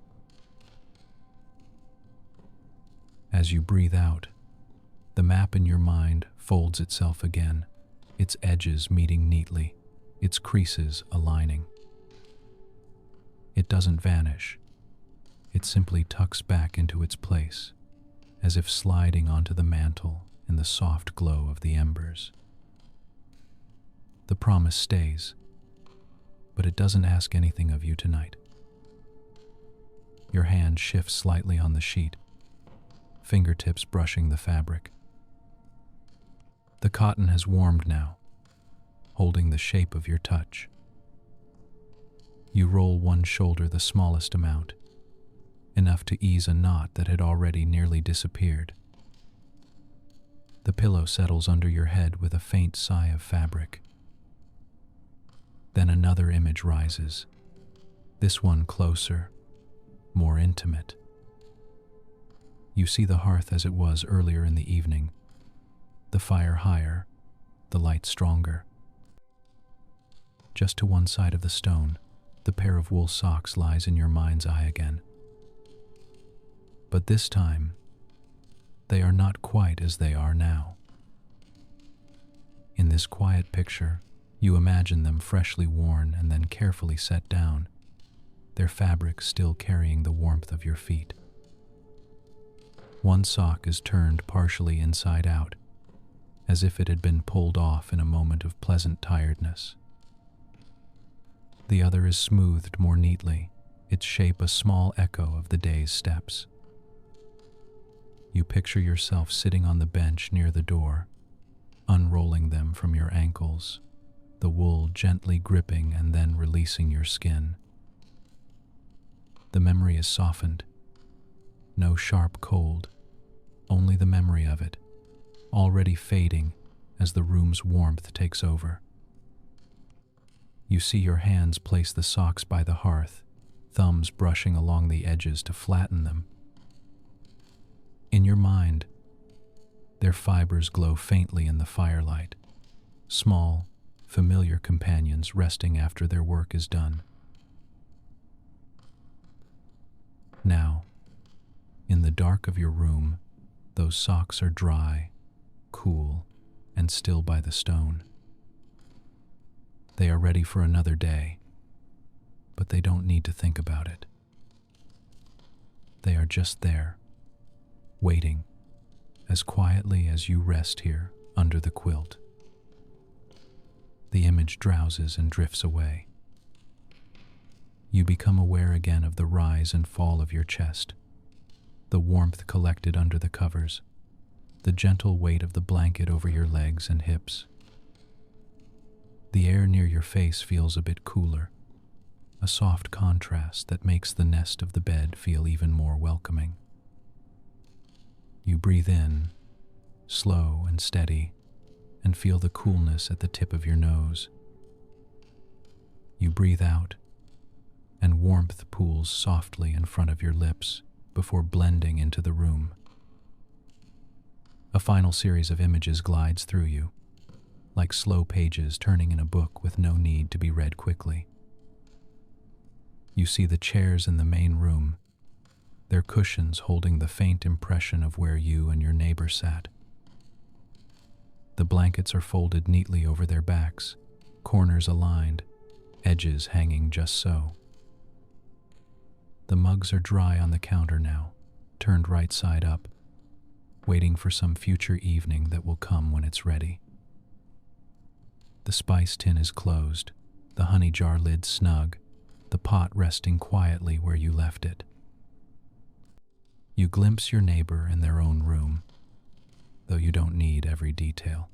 As you breathe out, the map in your mind folds itself again, its edges meeting neatly, its creases aligning. It doesn't vanish. It simply tucks back into its place, as if sliding onto the mantel in the soft glow of the embers. The promise stays, but it doesn't ask anything of you tonight. Your hand shifts slightly on the sheet, fingertips brushing the fabric. The cotton has warmed now, holding the shape of your touch. You roll one shoulder the smallest amount, enough to ease a knot that had already nearly disappeared. The pillow settles under your head with a faint sigh of fabric. Then another image rises, this one closer, more intimate. You see the hearth as it was earlier in the evening, the fire higher, the light stronger. Just to one side of the stone, the pair of wool socks lies in your mind's eye again. But this time, they are not quite as they are now. In this quiet picture, you imagine them freshly worn and then carefully set down, their fabric still carrying the warmth of your feet. One sock is turned partially inside out, as if it had been pulled off in a moment of pleasant tiredness. The other is smoothed more neatly, its shape a small echo of the day's steps. You picture yourself sitting on the bench near the door, unrolling them from your ankles, the wool gently gripping and then releasing your skin. The memory is softened. No sharp cold, only the memory of it, already fading as the room's warmth takes over. You see your hands place the socks by the hearth, thumbs brushing along the edges to flatten them. In your mind, their fibers glow faintly in the firelight, small, familiar companions resting after their work is done. Now, in the dark of your room, those socks are dry, cool, and still by the stone. They are ready for another day, but they don't need to think about it. They are just there, waiting, as quietly as you rest here under the quilt. The image drowses and drifts away. You become aware again of the rise and fall of your chest, the warmth collected under the covers, the gentle weight of the blanket over your legs and hips. The air near your face feels a bit cooler, a soft contrast that makes the nest of the bed feel even more welcoming. You breathe in, slow and steady, and feel the coolness at the tip of your nose. You breathe out, and warmth pools softly in front of your lips before blending into the room. A final series of images glides through you, like slow pages turning in a book with no need to be read quickly. You see the chairs in the main room, their cushions holding the faint impression of where you and your neighbor sat. The blankets are folded neatly over their backs, corners aligned, edges hanging just so. The mugs are dry on the counter now, turned right side up, waiting for some future evening that will come when it's ready. The spice tin is closed, the honey jar lid snug, the pot resting quietly where you left it. You glimpse your neighbor in their own room, though you don't need every detail.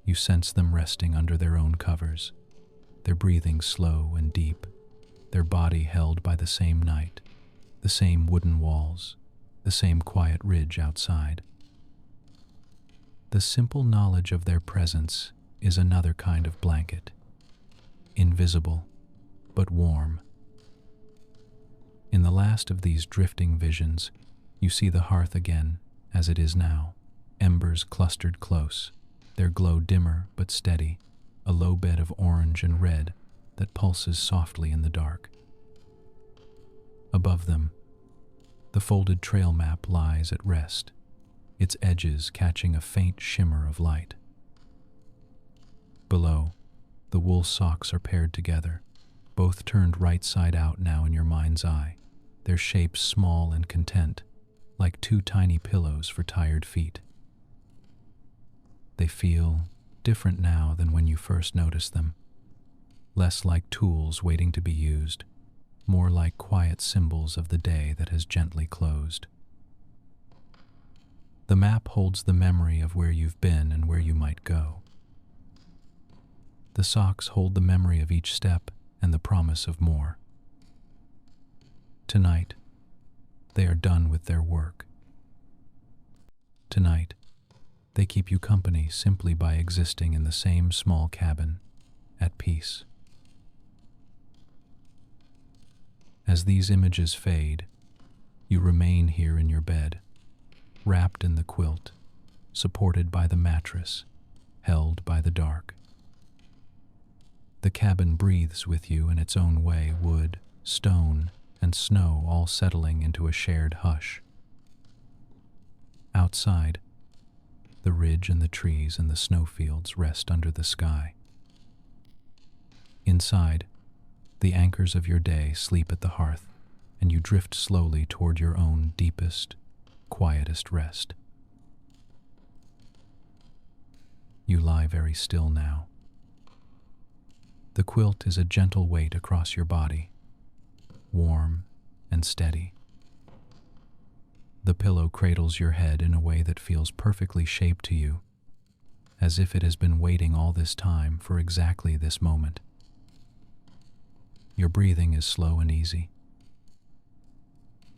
You sense them resting under their own covers, their breathing slow and deep, their body held by the same night, the same wooden walls, the same quiet ridge outside. The simple knowledge of their presence is another kind of blanket, invisible but warm. In the last of these drifting visions, you see the hearth again as it is now, embers clustered close, their glow dimmer but steady, a low bed of orange and red that pulses softly in the dark. Above them, the folded trail map lies at rest, its edges catching a faint shimmer of light. Below, the wool socks are paired together, both turned right side out now in your mind's eye, their shapes small and content, like two tiny pillows for tired feet. They feel different now than when you first noticed them, less like tools waiting to be used, more like quiet symbols of the day that has gently closed. The map holds the memory of where you've been and where you might go. The socks hold the memory of each step and the promise of more. Tonight, they are done with their work. Tonight, they keep you company simply by existing in the same small cabin, at peace. As these images fade, you remain here in your bed, wrapped in the quilt, supported by the mattress, held by the dark. The cabin breathes with you in its own way, wood, stone, and snow all settling into a shared hush. Outside, the ridge and the trees and the snowfields rest under the sky. Inside, the anchors of your day sleep at the hearth, and you drift slowly toward your own deepest, quietest rest. You lie very still now. The quilt is a gentle weight across your body, warm and steady. The pillow cradles your head in a way that feels perfectly shaped to you, as if it has been waiting all this time for exactly this moment. Your breathing is slow and easy.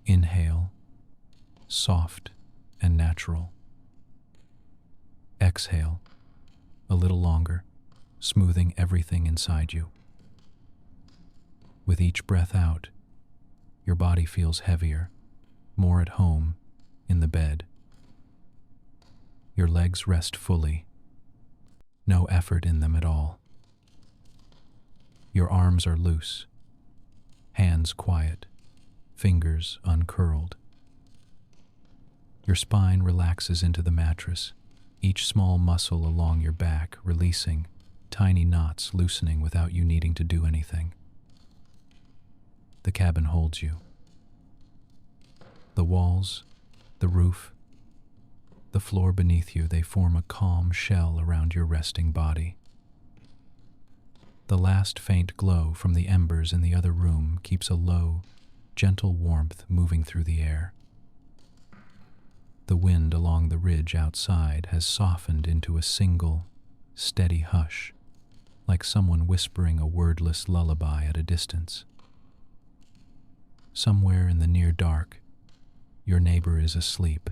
Inhale, soft and natural. Exhale, a little longer, smoothing everything inside you. With each breath out, your body feels heavier, more at home in the bed. Your legs rest fully, no effort in them at all. Your arms are loose, hands quiet, fingers uncurled. Your spine relaxes into the mattress, each small muscle along your back releasing, tiny knots loosening without you needing to do anything. The cabin holds you. The walls, the roof, the floor beneath you, they form a calm shell around your resting body. The last faint glow from the embers in the other room keeps a low, gentle warmth moving through the air. The wind along the ridge outside has softened into a single, steady hush, like someone whispering a wordless lullaby at a distance. Somewhere in the near dark, your neighbor is asleep,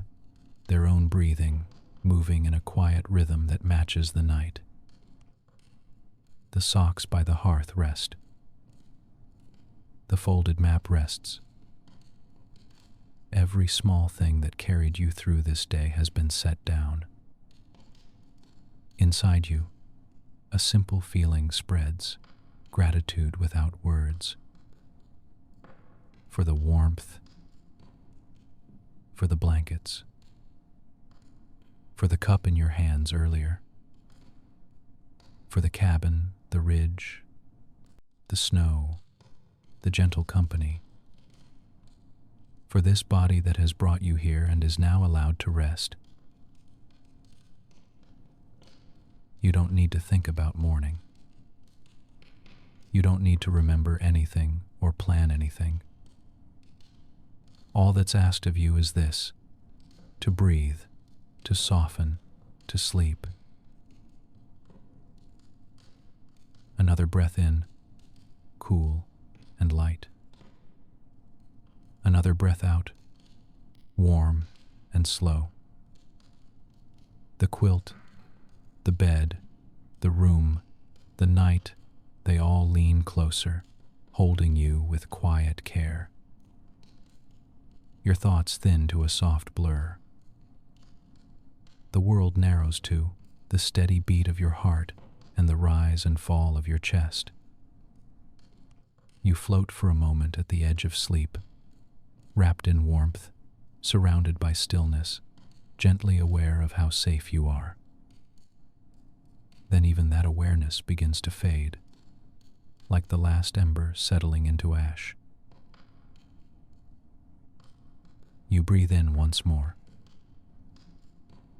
their own breathing moving in a quiet rhythm that matches the night. The socks by the hearth rest. The folded map rests. Every small thing that carried you through this day has been set down. Inside you, a simple feeling spreads, gratitude without words. For the warmth, for the blankets, for the cup in your hands earlier, for the cabin, the ridge, the snow, the gentle company, for this body that has brought you here and is now allowed to rest. You don't need to think about mourning. You don't need to remember anything or plan anything. All that's asked of you is this: to breathe, to soften, to sleep. Another breath in, cool and light. Another breath out, warm and slow. The quilt, the bed, the room, the night, they all lean closer, holding you with quiet care. Your thoughts thin to a soft blur. The world narrows to the steady beat of your heart and the rise and fall of your chest. You float for a moment at the edge of sleep, wrapped in warmth, surrounded by stillness, gently aware of how safe you are. Then even that awareness begins to fade, like the last ember settling into ash. You breathe in once more.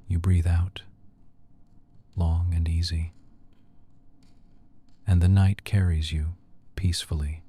You breathe out, long and easy. And the night carries you peacefully